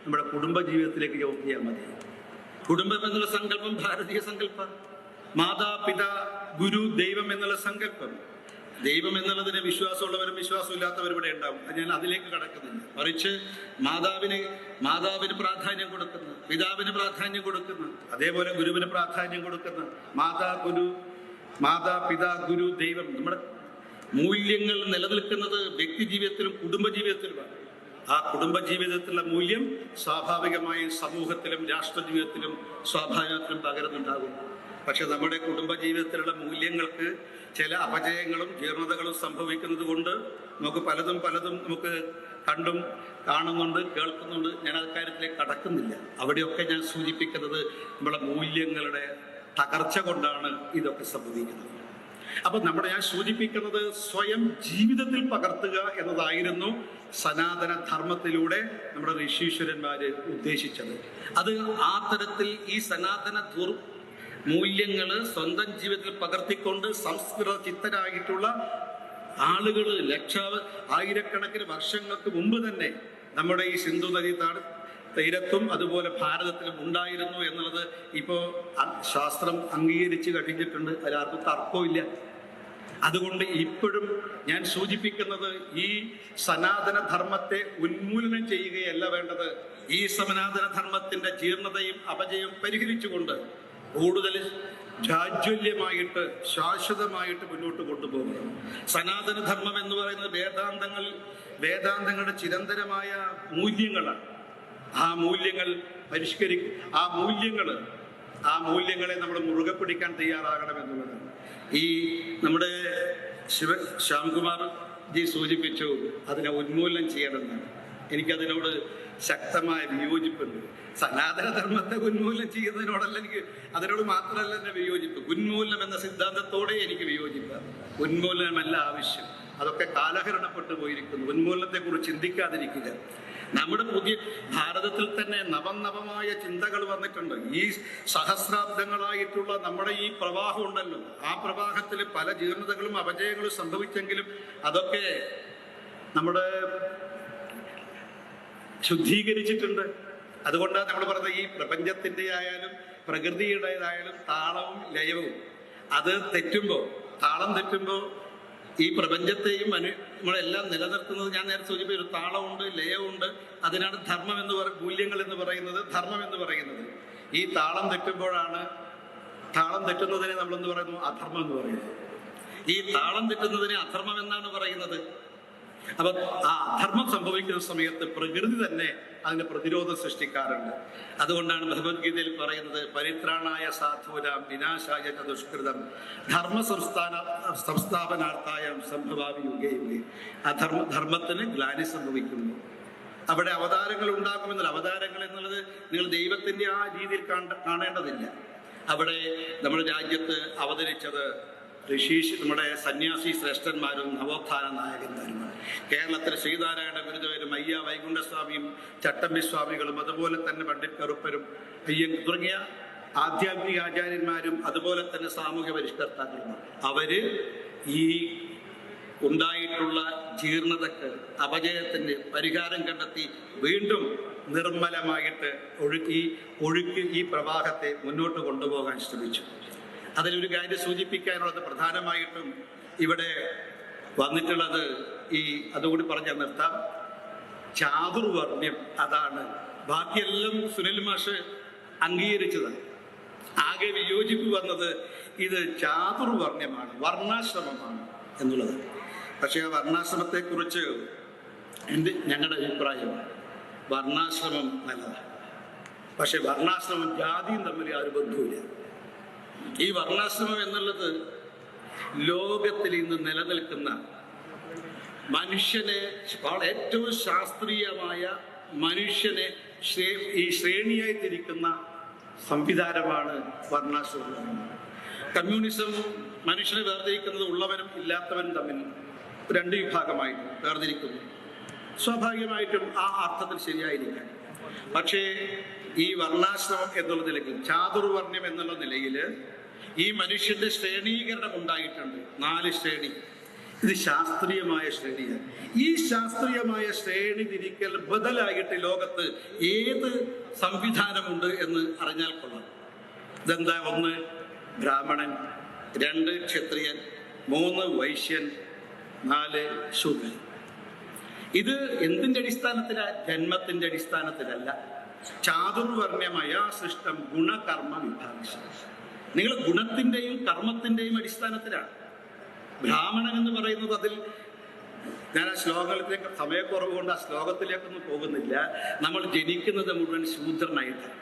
നമ്മുടെ കുടുംബ ജീവിതത്തിലേക്ക് യോഗ്യാൽ മതി. കുടുംബം എന്നുള്ള സങ്കല്പം ഭാരതീയ സങ്കല്പം. മാതാപിതാ ഗുരു ദൈവം എന്നുള്ള സങ്കല്പം. ദൈവം എന്നുള്ളതിന് വിശ്വാസമുള്ളവരും വിശ്വാസമില്ലാത്തവരും ഇവിടെ ഉണ്ടാവും. ഞാൻ അതിലേക്ക് കടക്കുന്നില്ല. മറിച്ച് മാതാവിന് പ്രാധാന്യം കൊടുക്കുന്നു, പിതാവിന് പ്രാധാന്യം കൊടുക്കുന്നു, അതേപോലെ ഗുരുവിന് പ്രാധാന്യം കൊടുക്കുന്നു. മാതാ പിതാ ഗുരു ദൈവം. നമ്മുടെ മൂല്യങ്ങൾ നിലനിൽക്കുന്നത് വ്യക്തി ജീവിതത്തിലും കുടുംബ ജീവിതത്തിലുമാണ്. ആ കുടുംബ ജീവിതത്തിലുള്ള മൂല്യം സ്വാഭാവികമായും സമൂഹത്തിലും രാഷ്ട്ര ജീവിതത്തിലും സ്വാഭാവികത്തിലും പകരുന്നുണ്ടാകും. പക്ഷെ നമ്മുടെ കുടുംബ ജീവിതത്തിലുള്ള മൂല്യങ്ങൾക്ക് ചില അപജയങ്ങളും ജീർണതകളും സംഭവിക്കുന്നത് കൊണ്ട് നമുക്ക് പലതും നമുക്ക് കണ്ടും കാണുന്നുണ്ട്, കേൾക്കുന്നുണ്ട്. ഞാൻ അക്കാര്യത്തിലേക്ക് കടക്കുന്നില്ല. അവിടെയൊക്കെ ഞാൻ സൂചിപ്പിക്കുന്നത് നമ്മുടെ മൂല്യങ്ങളുടെ തകർച്ച കൊണ്ടാണ് ഇതൊക്കെ സംഭവിക്കുന്നത്. അപ്പൊ ഞാൻ സൂചിപ്പിക്കുന്നത് സ്വയം ജീവിതത്തിൽ പകർത്തുക എന്നതായിരുന്നു സനാതന ധർമ്മത്തിലൂടെ നമ്മുടെ ഋഷീശ്വരന്മാര് ഉദ്ദേശിച്ചത്. അത് ആ തരത്തിൽ ഈ സനാതന മൂല്യങ്ങള് സ്വന്തം ജീവിതത്തിൽ പകർത്തിക്കൊണ്ട് സംസ്കൃത ചിത്തരായിട്ടുള്ള ആളുകൾ ആയിരക്കണക്കിന് വർഷങ്ങൾക്ക് മുമ്പ് തന്നെ നമ്മുടെ ഈ സിന്ധു നദീ തീരത്തും അതുപോലെ ഭാരതത്തിലും ഉണ്ടായിരുന്നു എന്നുള്ളത് ഇപ്പോൾ ശാസ്ത്രം അംഗീകരിച്ച് കഴിഞ്ഞിട്ടുണ്ട്. അതിലാർക്കും തർക്കമില്ല. അതുകൊണ്ട് ഇപ്പോഴും ഞാൻ സൂചിപ്പിക്കുന്നത് ഈ സനാതന ധർമ്മത്തെ ഉന്മൂലനം ചെയ്യുകയല്ല വേണ്ടത്. ഈ സനാതന ധർമ്മത്തിന്റെ ജീർണതയും അപജയവും പരിഹരിച്ചുകൊണ്ട് കൂടുതൽ ജാജ്വല്യമായിട്ട് ശാശ്വതമായിട്ട് മുന്നോട്ട് കൊണ്ടുപോകണം. സനാതന ധർമ്മം എന്ന് പറയുന്നത് വേദാന്തങ്ങളുടെ ചിരന്തരമായ മൂല്യങ്ങളാണ്. ആ മൂല്യങ്ങൾ ആ മൂല്യങ്ങളെ നമ്മൾ മുറുകെ പിടിക്കാൻ തയ്യാറാകണം എന്നുള്ളതാണ്. ഈ നമ്മുടെ ശ്യാംകുമാർ ജി സൂചിപ്പിച്ചു, അതിനെ ഉന്മൂലനം ചെയ്യണമെന്നാണ്. എനിക്കതിനോട് ശക്തമായ വിയോജിപ്പുണ്ട്. സനാതന ധർമ്മത്തെ ഉന്മൂലനം ചെയ്യുന്നതിനോടല്ല അതിനോട് മാത്രമല്ല എന്നെ വിയോജിപ്പ്. ഉന്മൂലനം എന്ന സിദ്ധാന്തത്തോടെ എനിക്ക് വിയോജിപ്പാണ്. ഉന്മൂലനമല്ല ആവശ്യം. അതൊക്കെ കാലഹരണപ്പെട്ടു പോയിരിക്കുന്നു. ഉന്മൂലനത്തെ കുറിച്ച് ചിന്തിക്കാതിരിക്കുക. നമ്മുടെ പുതിയ ഭാരതത്തിൽ തന്നെ നവമായ ചിന്തകൾ വന്നിട്ടുണ്ട്. ഈ സഹസ്രാബ്ദങ്ങളായിട്ടുള്ള നമ്മുടെ ഈ പ്രവാഹം ഉണ്ടല്ലോ, ആ പ്രവാഹത്തിൽ പല ജീർണതകളും അപജയങ്ങളും സംഭവിച്ചെങ്കിലും അതൊക്കെ നമ്മുടെ ശുദ്ധീകരിച്ചിട്ടുണ്ട്. അതുകൊണ്ടാണ് നമ്മൾ പറഞ്ഞത്, ഈ പ്രപഞ്ചത്തിന്റെ ആയാലും പ്രകൃതിയുടേതായാലും താളവും ലയവും അത് താളം തെറ്റുമ്പോൾ ഈ പ്രപഞ്ചത്തെയും നമ്മളെല്ലാം നിലനിർത്തുന്നത് ഞാൻ നേരത്തെ സൂചിപ്പിച്ച ഒരു താളമുണ്ട്, ലയമുണ്ട്. അതിനാണ് ധർമ്മം മൂല്യങ്ങൾ എന്ന് പറയുന്നത്, ധർമ്മം എന്ന് പറയുന്നത്. ഈ താളം തെറ്റുന്നതിനെ നമ്മളെന്ന് പറയുന്നു അധർമ്മം എന്ന് പറയുന്നത്. ഈ താളം തെറ്റുന്നതിനെ അധർമ്മം എന്നാണ് പറയുന്നത്. അപ്പൊ ആ അധർമ്മം സംഭവിക്കുന്ന സമയത്ത് പ്രകൃതി തന്നെ അതിന്റെ പ്രതിരോധം സൃഷ്ടിക്കാറുണ്ട്. അതുകൊണ്ടാണ് ഭഗവത്ഗീതയിൽ പറയുന്നത്, പരിത്രാണായ സാധൂനാം വിനാശായ ദുഷ്കൃതം ധർമ്മ സംസ്ഥാപനാർത്ഥായ സംഭവാമി യുഗേ യുഗേ. ധർമ്മത്തിന് ഗ്ലാനി സംഭവിക്കുന്നു. അവിടെ അവതാരങ്ങൾ ഉണ്ടാകുമെന്നുള്ള അവതാരങ്ങൾ എന്നുള്ളത് നിങ്ങൾ ദൈവത്തിന്റെ ആ രീതിയിൽ കാണേണ്ടതില്ല. അവിടെ നമ്മുടെ രാജ്യത്ത് അവതരിച്ചത് നമ്മുടെ സന്യാസി ശ്രേഷ്ഠന്മാരും നവോത്ഥാന നായകന്മാരുമാണ്. കേരളത്തിൽ ശ്രീനാരായണ ഗുരുദേവരും അയ്യ വൈകുണ്ഠസ്വാമിയും ചട്ടമ്പി സ്വാമികളും അതുപോലെ തന്നെ പണ്ഡിറ്റ് കറുപ്പരും അയ്യൻ തുടങ്ങിയ ആധ്യാത്മിക ആചാര്യന്മാരും അതുപോലെ തന്നെ സാമൂഹ്യ പരിഷ്കർത്താക്കളുമാണ്. അവര് ഈ ഉണ്ടായിട്ടുള്ള ജീർണതക്ക് അപജയത്തിന് പരിഹാരം കണ്ടെത്തി വീണ്ടും നിർമ്മലമായിട്ട് ഒഴുക്കി ഈ പ്രവാഹത്തെ മുന്നോട്ട് കൊണ്ടുപോകാൻ ശ്രമിച്ചു. അതിലൊരു കാര്യം സൂചിപ്പിക്കാനുള്ളത് പ്രധാനമായിട്ടും ഇവിടെ വന്നിട്ടുള്ളത് അതുകൂടി പറഞ്ഞാൽ നിർത്താം, ചാതുർവർണ്ണ്യം. അതാണ് ബാക്കിയെല്ലാം സുനിൽ മാഷ് അംഗീകരിച്ചതാണ്. ആകെ വിയോജിപ്പ് വന്നത് ഇത് ചാതുർവർണ്ണ്യമാണ്, വർണ്ണാശ്രമമാണ് എന്നുള്ളത്. പക്ഷെ ആ വർണ്ണാശ്രമത്തെ കുറിച്ച് ഞങ്ങളുടെ അഭിപ്രായം, വർണ്ണാശ്രമം നല്ലതാണ്. പക്ഷെ വർണ്ണാശ്രമം ജാതിയും തമ്മിൽ ആ ഒരു ബന്ധവുമില്ല. ഈ വർണ്ണാശ്രമം എന്നുള്ളത് ലോകത്തിൽ ഇന്ന് നിലനിൽക്കുന്ന മനുഷ്യനെ ഏറ്റവും ശാസ്ത്രീയമായ മനുഷ്യനെ ഈ ശ്രേണിയായി തിരിക്കുന്ന സംവിധാനമാണ് വർണ്ണാശ്രമം. കമ്മ്യൂണിസം മനുഷ്യനെ വേർതിരിക്കുന്നത് ഉള്ളവനും ഇല്ലാത്തവനും തമ്മിൽ രണ്ട് വിഭാഗമായിട്ട് വേർതിരിക്കുന്നു. സ്വാഭാവികമായിട്ടും ആ അർത്ഥത്തിൽ ശരിയായിരിക്കാം. പക്ഷേ ഈ വർണ്ണാശ്രമം എന്നുള്ള നിലയ്ക്ക്, ചാതുർവർണ്ണ്യം എന്നുള്ള നിലയിൽ ഈ മനുഷ്യന്റെ ശ്രേണീകരണം ഉണ്ടായിട്ടുണ്ട്. 4 ശ്രേണി. ഇത് ശാസ്ത്രീയമായ ശ്രേണിയാണ്. ഈ ശാസ്ത്രീയമായ ശ്രേണി തിരിക്കൽ ബദലായിട്ട് ലോകത്ത് ഏത് സംവിധാനമുണ്ട് എന്ന് അറിഞ്ഞാൽ കൊള്ളാം. ഇതെന്താ? 1 ബ്രാഹ്മണൻ, 2 ക്ഷത്രിയൻ, 3 വൈശ്യൻ, 4 ശൂദ്രൻ. ഇത് എന്തിന്റെ അടിസ്ഥാനത്തിലാ? ജന്മത്തിന്റെ അടിസ്ഥാനത്തിലല്ല. ചാതുർവർണ്ണ്യമയ സൃഷ്ടം ഗുണകർമ്മ വിഭാഗം. നിങ്ങൾ ഗുണത്തിന്റെയും കർമ്മത്തിന്റെയും അടിസ്ഥാനത്തിലാണ്. ബ്രാഹ്മണൻ എന്ന് പറയുന്നത്, അതിൽ ഞാൻ ആ ശ്ലോകത്തിലേക്ക് സമയക്കുറവ് കൊണ്ട് ആ ശ്ലോകത്തിലേക്കൊന്നും പോകുന്നില്ല. നമ്മൾ ജനിക്കുന്നത് മുഴുവൻ ശൂദ്രനായിട്ടാണ്.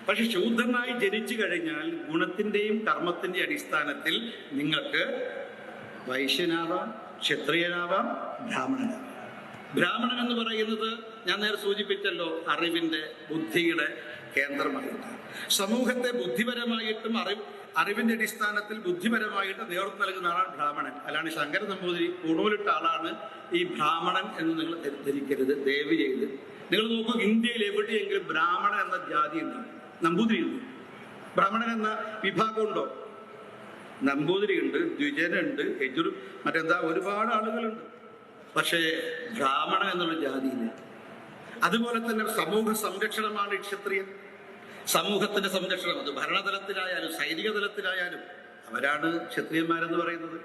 പക്ഷെ ശൂദ്രനായി ജനിച്ചു കഴിഞ്ഞാൽ ഗുണത്തിന്റെയും കർമ്മത്തിന്റെയും അടിസ്ഥാനത്തിൽ നിങ്ങൾക്ക് വൈശ്യനാവാം, ക്ഷത്രിയനാവാം, ബ്രാഹ്മണനാവാം. ബ്രാഹ്മണൻ എന്ന് പറയുന്നത് ഞാൻ നേരെ സൂചിപ്പിച്ചല്ലോ, അറിവിന്റെ ബുദ്ധിയുടെ കേന്ദ്രമായിട്ട് സമൂഹത്തെ ബുദ്ധിപരമായിട്ടും അറിവിന്റെ അടിസ്ഥാനത്തിൽ ബുദ്ധിപരമായിട്ട് നേതൃത്വം നൽകുന്ന ആളാണ് ബ്രാഹ്മണൻ. അല്ലാണ്ട് ശങ്കര നമ്പൂതിരി പൂണൂലിട്ട ആളാണ് ഈ ബ്രാഹ്മണൻ എന്ന് നിങ്ങൾ ധരിക്കരുത് ദയവ് ചെയ്ത്. നിങ്ങൾ നോക്കൂ, ഇന്ത്യയിൽ എവിടെയെങ്കിലും ബ്രാഹ്മണൻ എന്ന ജാതി ഉണ്ടോ? നമ്പൂതിരി ഉണ്ട്. ബ്രാഹ്മണൻ എന്ന വിഭാഗം ഉണ്ടോ? നമ്പൂതിരി ഉണ്ട്, ദ്വിജനുണ്ട്, മറ്റെന്താ ഒരുപാട് ആളുകളുണ്ട്. പക്ഷേ ബ്രാഹ്മണൻ എന്നുള്ള ജാതിയില്ല. അതുപോലെ തന്നെ സമൂഹ സംരക്ഷണമാണ് ക്ഷത്രിയൻ. സമൂഹത്തിന്റെ സംരക്ഷണം, അത് ഭരണതലത്തിലായാലും സൈനിക തലത്തിലായാലും അവരാണ് ക്ഷത്രിയന്മാരെന്ന് പറയുന്നത്.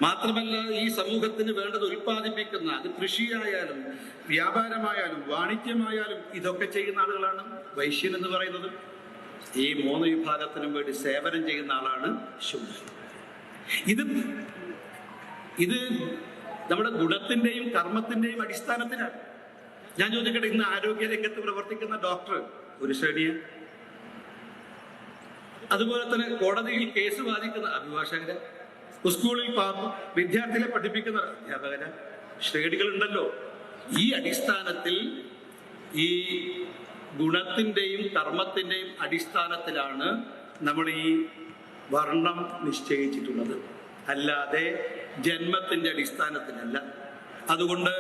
മാത്രമല്ല, ഈ സമൂഹത്തിന് വേണ്ടത് ഉൽപ്പാദിപ്പിക്കുന്ന, അത് കൃഷിയായാലും വ്യാപാരമായാലും വാണിജ്യമായാലും ഇതൊക്കെ ചെയ്യുന്ന ആളുകളാണ് വൈശ്യൻ എന്ന് പറയുന്നത്. ഈ 3 വിഭാഗത്തിനും വേണ്ടി സേവനം ചെയ്യുന്ന ആളാണ് ശൂദ്രൻ. ഇത് നമ്മുടെ ഗുണത്തിന്റെയും കർമ്മത്തിന്റെയും അടിസ്ഥാനത്തിലാണ്. ഞാൻ ചോദിക്കട്ടെ, ഇന്ന് ആരോഗ്യ രംഗത്ത് പ്രവർത്തിക്കുന്ന ഡോക്ടർ ഒരു ശ്രേണിയാണ്. അതുപോലെ തന്നെ കോടതിയിൽ കേസ് വാദിക്കുന്ന അഭിഭാഷകര്, സ്കൂളിൽ വിദ്യാർത്ഥികളെ പഠിപ്പിക്കുന്ന അധ്യാപകര്, ശ്രേണികളുണ്ടല്ലോ. ഈ അടിസ്ഥാനത്തിൽ ഈ ഗുണത്തിന്റെയും കർമ്മത്തിന്റെയും അടിസ്ഥാനത്തിലാണ് നമ്മൾ ഈ വർണ്ണം നിശ്ചയിച്ചിട്ടുള്ളത്, അല്ലാതെ ജന്മത്തിന്റെ അടിസ്ഥാനത്തിലല്ല. അതുകൊണ്ട്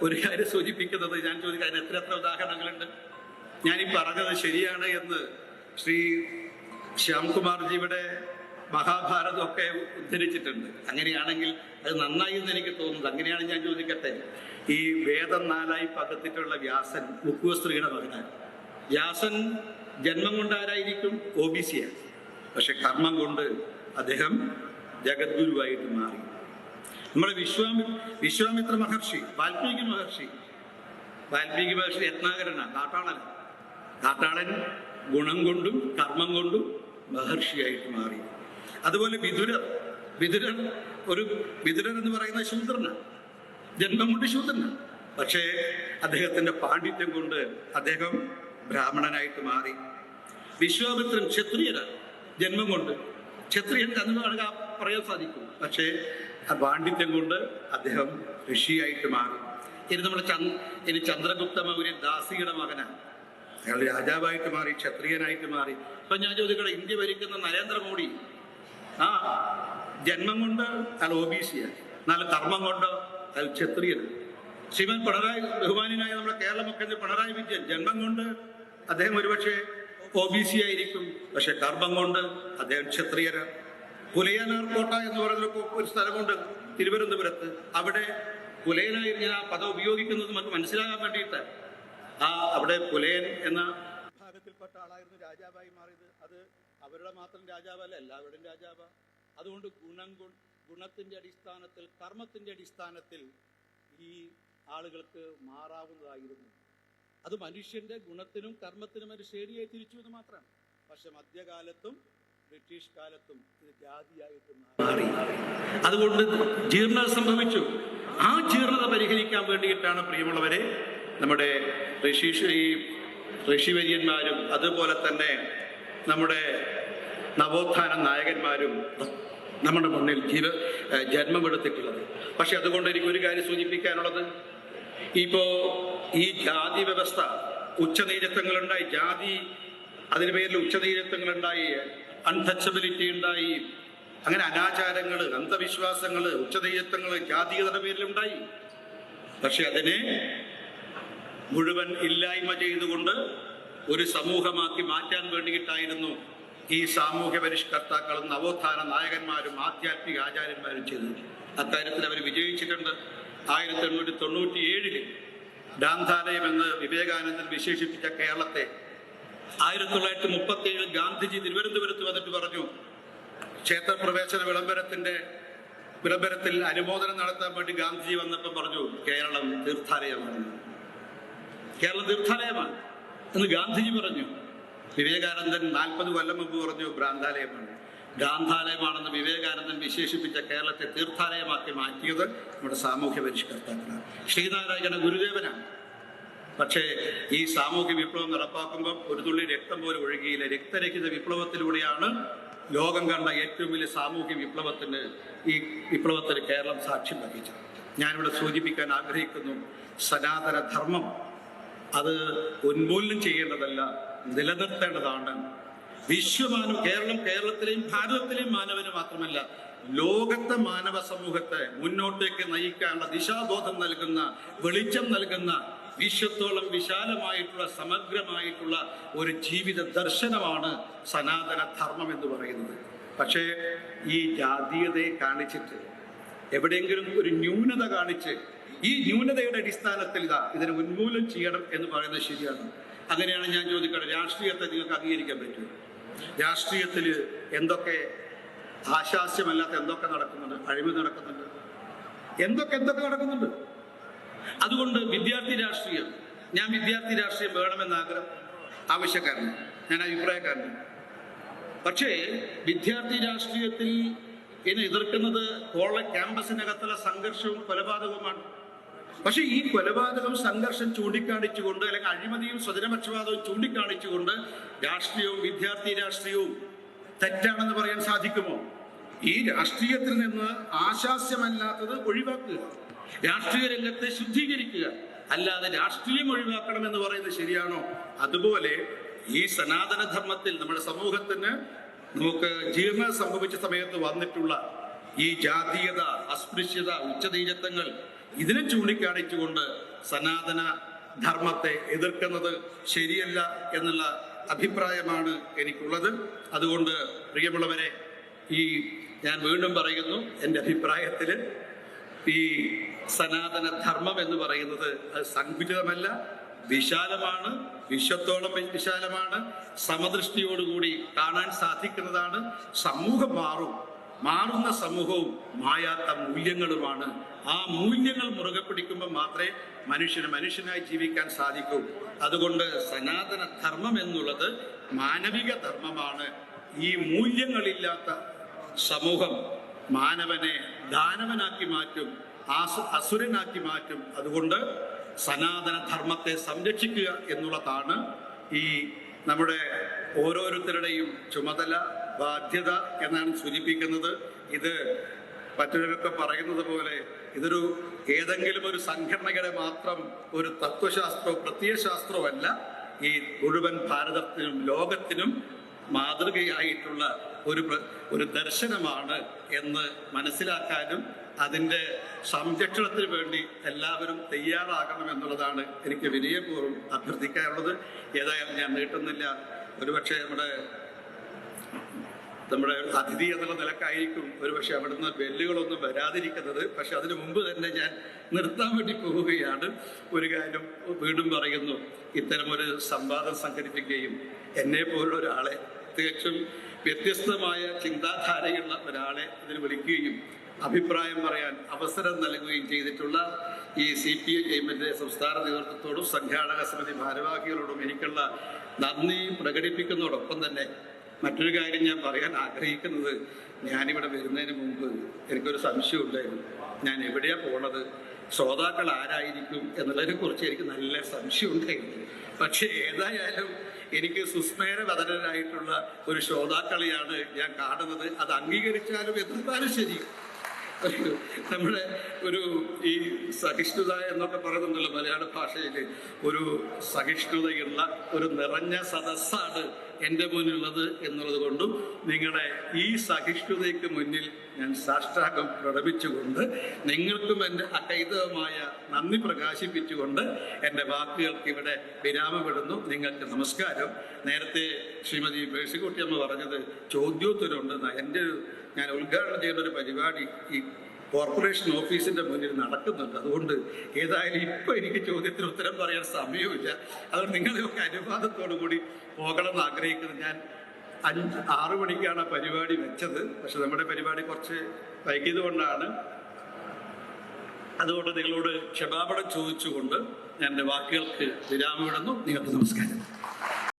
ഒരു കാര്യം സൂചിപ്പിക്കുന്നത്, ഞാൻ ചോദിക്കാം, അതിന് എത്ര ഉദാഹരണങ്ങളുണ്ട്? ഞാനീ പറഞ്ഞത് ശരിയാണ് എന്ന് ശ്രീ ശ്യാംകുമാർജിയുടെ മഹാഭാരതം ഒക്കെ ഉദ്ധരിച്ചിട്ടുണ്ട്. അങ്ങനെയാണെങ്കിൽ അത് നന്നായി എന്ന് എനിക്ക് തോന്നുന്നത്. അങ്ങനെയാണ് ഞാൻ ചോദിക്കട്ടെ, ഈ വേദം 4 പകർത്തിട്ടുള്ള വ്യാസൻ മുക്കുവസ്ത്രീയുടെ മകനാണ്. വ്യാസൻ ജന്മം കൊണ്ട് ആരായിരിക്കും? OBC-യാണ്. പക്ഷെ കർമ്മം കൊണ്ട് അദ്ദേഹം ജഗദ്ഗുരുവായിട്ട് മാറി. നമ്മുടെ വിശ്വാമിത്ര മഹർഷി, വാൽമീകി മഹർഷി രത്നാകരനാണ്, കാട്ടാളൻ ഗുണം കൊണ്ടും കർമ്മം കൊണ്ടും മഹർഷിയായിട്ട് മാറി. അതുപോലെ വിതുരർ എന്ന് പറയുന്ന ശൂദ്രനാണ്, ജന്മം കൊണ്ട് ശൂദ്രനാണ്. പക്ഷേ അദ്ദേഹത്തിന്റെ പാണ്ഡിത്യം കൊണ്ട് അദ്ദേഹം ബ്രാഹ്മണനായിട്ട് മാറി. വിശ്വാമിത്രൻ ക്ഷത്രിയനാണ്, ജന്മം കൊണ്ട് ക്ഷത്രിയൻ എന്ന് പറയാൻ സാധിക്കും. പക്ഷേ ആ പാണ്ഡിത്യം കൊണ്ട് അദ്ദേഹം ഋഷിയായിട്ട് മാറി. ഇനി നമ്മുടെ ഇനി ചന്ദ്രഗുപ്ത മൗര്യൻ ദാസിയുടെ മകനാണ്. അയാൾ രാജാവായിട്ട് മാറി, ക്ഷത്രിയനായിട്ട് മാറി. ഇപ്പൊ ഞാൻ ചോദിക്കട്ടെ, ഇന്ത്യ ഭരിക്കുന്ന നരേന്ദ്രമോദി ആ ജന്മം കൊണ്ട് അയാൾ OBC-യാണ്, എന്നാൽ കർമ്മം കൊണ്ട് അയാൾ ക്ഷത്രിയനാണ്. ശ്രീമാൻ പിണറായി, ബഹുമാനായ നമ്മുടെ കേരള മുഖ്യമന്ത്രി പിണറായി വിജയൻ, ജന്മം കൊണ്ട് അദ്ദേഹം ഒരുപക്ഷെ OBC ആയിരിക്കും, പക്ഷെ കർമ്മം കൊണ്ട് അദ്ദേഹം ക്ഷത്രിയനാണ്. പുലയനാർ കോട്ട എന്ന് പറയുന്ന ഒരു സ്ഥലമുണ്ട് തിരുവനന്തപുരത്ത്. അവിടെ പുലയനായി ഞാൻ ആ പദം ഉപയോഗിക്കുന്നത് നമുക്ക് മനസ്സിലാകാൻ വേണ്ടിയിട്ട്, അവിടെ പുലയൻ എന്ന വിഭാഗത്തിൽപ്പെട്ട ആളായിരുന്നു രാജാവായി മാറിയത്. അത് അവരുടെ മാത്രം രാജാവല്ല, എല്ലാവരുടെയും രാജാവ്. അതുകൊണ്ട് ഗുണത്തിന്റെ അടിസ്ഥാനത്തിൽ, കർമ്മത്തിന്റെ അടിസ്ഥാനത്തിൽ ഈ ആളുകൾക്ക് മാറാവുന്നതായിരുന്നു. അത് മനുഷ്യന്റെ ഗുണത്തിനും കർമ്മത്തിനും ഒരു ശരിയായി തിരിച്ചു എന്ന് മാത്രം. പക്ഷെ മധ്യകാലത്തും ബ്രിട്ടീഷ് കാലത്തും ഇത് ജാതിയായിട്ട് മാറി. അതുകൊണ്ട് ജീർണത സംഭവിച്ചു. ആ ജീർണത പരിഹരിക്കാൻ വേണ്ടിയിട്ടാണ് പ്രിയമുള്ളവരെ നമ്മുടെ ഋഷിവര്യന്മാരും അതുപോലെ തന്നെ നമ്മുടെ നവോത്ഥാന നായകന്മാരും നമ്മുടെ മുന്നിൽ ജന്മമെടുത്തിട്ടുള്ളത്. പക്ഷെ അതുകൊണ്ട് എനിക്കൊരു കാര്യം സൂചിപ്പിക്കാനുള്ളത്, ഇപ്പോ ഈ ജാതി വ്യവസ്ഥ, ഉച്ചനീചത്വങ്ങളുണ്ടായി, ജാതി അതിന് പേരിൽ ഉച്ചനീചത്വങ്ങളുണ്ടായി, അൺടച്ചബിലിറ്റി ഉണ്ടായി, അങ്ങനെ അനാചാരങ്ങള്, അന്ധവിശ്വാസങ്ങള്, ഉച്ചനീചത്വങ്ങള് ജാതീയതയുടെ പേരിലുണ്ടായി. പക്ഷെ അതിനെ മുഴുവൻ ഇല്ലായ്മ ചെയ്തുകൊണ്ട് ഒരു സമൂഹമാക്കി മാറ്റാൻ വേണ്ടിയിട്ടായിരുന്നു ഈ സാമൂഹ്യ പരിഷ്കർത്താക്കളും നവോത്ഥാന നായകന്മാരും ആധ്യാത്മിക ആചാര്യന്മാരും ചെയ്തത്. അക്കാര്യത്തിൽ അവർ വിജയിച്ചിട്ടുണ്ട്. 1897 ഭ്രാന്താലയം എന്ന് വിവേകാനന്ദൻ വിശേഷിപ്പിച്ച കേരളത്തെ 1937 ഗാന്ധിജി തിരുവനന്തപുരത്ത് വന്നിട്ട് പറഞ്ഞു, ക്ഷേത്രപ്രവേശന വിളംബരത്തിൽ അനുമോദനം നടത്താൻ വേണ്ടി ഗാന്ധിജി വന്നപ്പോൾ പറഞ്ഞു, കേരളം തീർത്ഥാലയമാണ്, കേരളം തീർത്ഥാലയമാണ് എന്ന് ഗാന്ധിജി പറഞ്ഞു. വിവേകാനന്ദൻ 40 കൊല്ലം മുമ്പ് പറഞ്ഞു ഭ്രാന്താലയമാണ്. ഭ്രാന്താലയമാണെന്ന് വിവേകാനന്ദൻ വിശേഷിപ്പിച്ച കേരളത്തെ തീർത്ഥാലയമാക്കി മാറ്റിയത് നമ്മുടെ സാമൂഹ്യ പരിഷ്കർത്താക്കളാണ്. ശ്രീനാരായണ ഗുരുദേവനാണ്. പക്ഷേ ഈ സാമൂഹ്യ വിപ്ലവം നടപ്പാക്കുമ്പോൾ ഒരു തുള്ളി രക്തം പോലും ഒഴുകിയില്ല. രക്തരഹിത വിപ്ലവത്തിലൂടെയാണ് ലോകം കണ്ട ഏറ്റവും വലിയ സാമൂഹ്യ ഈ വിപ്ലവത്തിന് കേരളം സാക്ഷ്യം വഹിച്ചത്. ഞാനിവിടെ സൂചിപ്പിക്കാൻ ആഗ്രഹിക്കുന്നു, സനാതന ധർമ്മം അത് ഉന്മൂലനം ചെയ്യേണ്ടതല്ല, നിലനിർത്തേണ്ടതാണ്. കേരളത്തിലെയും ഭാരതത്തിലെയും മാനവന് മാത്രമല്ല, ലോകത്തെ മാനവ സമൂഹത്തെ മുന്നോട്ടേക്ക് നയിക്കാനുള്ള ദിശാബോധം നൽകുന്ന, വെളിച്ചം നൽകുന്ന, വിശ്വത്തോളം വിശാലമായിട്ടുള്ള സമഗ്രമായിട്ടുള്ള ഒരു ജീവിത ദർശനമാണ് സനാതന ധർമ്മം എന്ന് പറയുന്നത്. പക്ഷേ ഈ ജാതീയതയെ കാണിച്ചിട്ട്, എവിടെയെങ്കിലും ഒരു ന്യൂനത കാണിച്ച്, ഈ ന്യൂനതയുടെ അടിസ്ഥാനത്തിൽ ഇതിനെ ഉന്മൂലനം ചെയ്യണം എന്ന് പറയുന്നത് ശരിയാണ്. അങ്ങനെയാണ് ഞാൻ ചോദിക്കട്ടെ, രാഷ്ട്രീയത്തെ നിങ്ങൾക്ക് അംഗീകരിക്കാൻ പറ്റുമോ? രാഷ്ട്രീയത്തിൽ എന്തൊക്കെ ആശാസ്യമല്ലാത്ത എന്തൊക്കെ നടക്കുന്നുണ്ട്, അഴിമതി നടക്കുന്നുണ്ട്, എന്തൊക്കെ നടക്കുന്നുണ്ട്. അതുകൊണ്ട് വിദ്യാർത്ഥി രാഷ്ട്രീയം, ഞാൻ വിദ്യാർത്ഥി രാഷ്ട്രീയം വേണമെന്ന ആവശ്യക്കാരനാണ്, ഞാൻ അഭിപ്രായക്കാരനാണ്. പക്ഷേ വിദ്യാർത്ഥി രാഷ്ട്രീയത്തിൽ ഇതിനെ എതിർക്കുന്നത് ക്യാമ്പസിനകത്തുള്ള സംഘർഷവും കൊലപാതകവുമാണ്. പക്ഷെ ഈ കൊലപാതകം, സംഘർഷം ചൂണ്ടിക്കാണിച്ചുകൊണ്ട്, അല്ലെങ്കിൽ അഴിമതിയും സ്വജനപക്ഷപാതവും ചൂണ്ടിക്കാണിച്ചുകൊണ്ട് രാഷ്ട്രീയവും വിദ്യാർത്ഥി രാഷ്ട്രീയവും തെറ്റാണെന്ന് പറയാൻ സാധിക്കുമോ? ഈ രാഷ്ട്രീയത്തിൽ നിന്ന് ആശാസ്യമല്ലാത്തത് ഒഴിവാക്കുക, രാഷ്ട്രീയ രംഗത്തെ ശുദ്ധീകരിക്കുക, അല്ലാതെ രാഷ്ട്രീയം ഒഴിവാക്കണം എന്ന് പറയുന്നത് ശരിയാണോ? അതുപോലെ ഈ സനാതന ധർമ്മത്തിൽ നമ്മുടെ സമൂഹത്തിന് നമുക്ക് ജീർണത സംഭവിച്ച സമയത്ത് വന്നിട്ടുള്ള ഈ ജാതീയത, അസ്പൃശ്യത, ഉച്ചനീചത്വങ്ങൾ, ഇതിനെ ചൂണ്ടിക്കാണിച്ചുകൊണ്ട് സനാതന ധർമ്മത്തെ എതിർക്കുന്നത് ശരിയല്ല എന്നുള്ള അഭിപ്രായമാണ് എനിക്കുള്ളത്. അതുകൊണ്ട് പ്രിയമുള്ളവരെ, ഞാൻ വീണ്ടും പറയുന്നു, എൻ്റെ അഭിപ്രായത്തിൽ ഈ സനാതന ധർമ്മം എന്ന് പറയുന്നത് അത് സങ്കുചിതമല്ല, വിശാലമാണ്, വിശ്വത്തോളം വിശാലമാണ്, സമദൃഷ്ടിയോടുകൂടി കാണാൻ സാധിക്കുന്നതാണ്. സമൂഹം മാറുന്ന സമൂഹവും മായാത്ത മൂല്യങ്ങളുമാണ്. ആ മൂല്യങ്ങൾ മുറുകെ പിടിക്കുമ്പോൾ മാത്രമേ മനുഷ്യനായി ജീവിക്കാൻ സാധിക്കൂ. അതുകൊണ്ട് സനാതന ധർമ്മം എന്നുള്ളത് മാനവിക ധർമ്മമാണ്. ഈ മൂല്യങ്ങളില്ലാത്ത സമൂഹം മാനവനെ ദാനവനാക്കി മാറ്റും, അസുരനാക്കി മാറ്റും. അതുകൊണ്ട് സനാതന ധർമ്മത്തെ സംരക്ഷിക്കുക എന്നുള്ളതാണ് ഈ നമ്മുടെ ഓരോരുത്തരുടെയും ചുമതല, ബാധ്യത എന്നാണ് സൂചിപ്പിക്കുന്നത്. ഇത് മറ്റൊരൊക്കെ പറയുന്നത് പോലെ ഇതൊരു ഏതെങ്കിലും ഒരു സംഘടനയുടെ മാത്രം ഒരു തത്വശാസ്ത്രമോ പ്രത്യയശാസ്ത്രമോ അല്ല. ഈ മുഴുവൻ ഭാരതത്തിനും ലോകത്തിനും മാതൃകയായിട്ടുള്ള ഒരു ദർശനമാണ് എന്ന് മനസ്സിലാക്കാനും അതിൻ്റെ സംരക്ഷണത്തിന് വേണ്ടി എല്ലാവരും തയ്യാറാകണം എന്നുള്ളതാണ് എനിക്ക് വിനയപൂർവ്വം അഭ്യർത്ഥിക്കാനുള്ളത്. ഏതായാലും ഞാൻ നീട്ടുന്നില്ല. ഒരുപക്ഷെ നമ്മുടെ അതിഥി എന്നുള്ള നിലക്കായിരിക്കും ഒരുപക്ഷെ അവിടുന്ന് ബെല്ലുകളൊന്നും വരാതിരിക്കുന്നത്. പക്ഷെ അതിനു മുമ്പ് തന്നെ ഞാൻ നിർത്താൻ വേണ്ടി പോവുകയാണ്. ഒരു കാര്യം വീണ്ടും പറയുന്നു, ഇത്തരമൊരു സംവാദം സംഘടിപ്പിക്കുകയും എന്നെ പോലുള്ള ഒരാളെ, തികച്ചും വ്യത്യസ്തമായ ചിന്താധാരയുള്ള ഒരാളെ ഇതിന് വിളിക്കുകയും അഭിപ്രായം പറയാൻ അവസരം നൽകുകയും ചെയ്തിട്ടുള്ള ഈ CPI സംസ്ഥാന നേതൃത്വത്തോടും സംഘാടക സമിതി ഭാരവാഹികളോടും എനിക്കുള്ള നന്ദി പ്രകടിപ്പിക്കുന്നതോടൊപ്പം തന്നെ മറ്റൊരു കാര്യം ഞാൻ പറയാൻ ആഗ്രഹിക്കുന്നത്, ഞാനിവിടെ വരുന്നതിന് മുമ്പ് എനിക്കൊരു സംശയം ഉണ്ടായിരുന്നു. ഞാൻ എവിടെയാണ് പോണത്, ശ്രോതാക്കൾ ആരായിരിക്കും എന്നുള്ളതിനെ കുറിച്ച് എനിക്ക് നല്ല സംശയം ഉണ്ടായിരുന്നു. പക്ഷെ ഏതായാലും എനിക്ക് സുസ്മേരവദനരായിട്ടുള്ള ഒരു ശ്രോതാക്കളെയാണ് ഞാൻ കാണുന്നത്. അത് അംഗീകരിച്ചാലും എതിർത്താലും ശരി, നമ്മുടെ ഈ സഹിഷ്ണുത എന്നൊക്കെ പറയുന്നുണ്ടല്ലോ മലയാള ഭാഷയിൽ, ഒരു സഹിഷ്ണുതയുള്ള ഒരു നിറഞ്ഞ സദസ്സാണ് എൻ്റെ മുന്നിലുള്ളത് എന്നുള്ളത് കൊണ്ടും നിങ്ങളുടെ ഈ സഹിഷ്ണുതയ്ക്ക് മുന്നിൽ ഞാൻ സാഷ്ടാംഗം പ്രണമിച്ചുകൊണ്ട് നിങ്ങൾക്കും എൻ്റെ അകൈതവമായ നന്ദി പ്രകാശിപ്പിച്ചുകൊണ്ട് എൻ്റെ വാക്കുകൾക്ക് ഇവിടെ വിരാമമിടുന്നു. നിങ്ങൾക്ക് നമസ്കാരം. നേരത്തെ ശ്രീമതി മേഴ്സിക്കുട്ടിയമ്മ പറഞ്ഞത് ചോദ്യോത്തരമുണ്ടെന്ന്. ഞാൻ ഉദ്ഘാടനം ചെയ്യുന്ന ഒരു പരിപാടി ഈ കോർപ്പറേഷൻ ഓഫീസിന്റെ മുന്നിൽ നടക്കുന്നുണ്ട്. അതുകൊണ്ട് ഏതായാലും ഇപ്പൊ എനിക്ക് ചോദ്യത്തിന് ഉത്തരം പറയാൻ സമയമില്ല. അതുകൊണ്ട് നിങ്ങളെയൊക്കെ അനുവാദത്തോടു കൂടി പോകണം എന്ന് ആഗ്രഹിക്കുന്നത്. ഞാൻ 6 മണിക്കാണ് പരിപാടി വെച്ചത്. പക്ഷെ നമ്മുടെ പരിപാടി കുറച്ച് വൈകിയത് കൊണ്ടാണ്. അതുകൊണ്ട് നിങ്ങളോട് ക്ഷമാപണം ചോദിച്ചുകൊണ്ട് ഞാൻ എൻ്റെ വാക്കുകൾക്ക് വിരാമമിടുന്നു. നിങ്ങൾക്ക് നമസ്കാരം.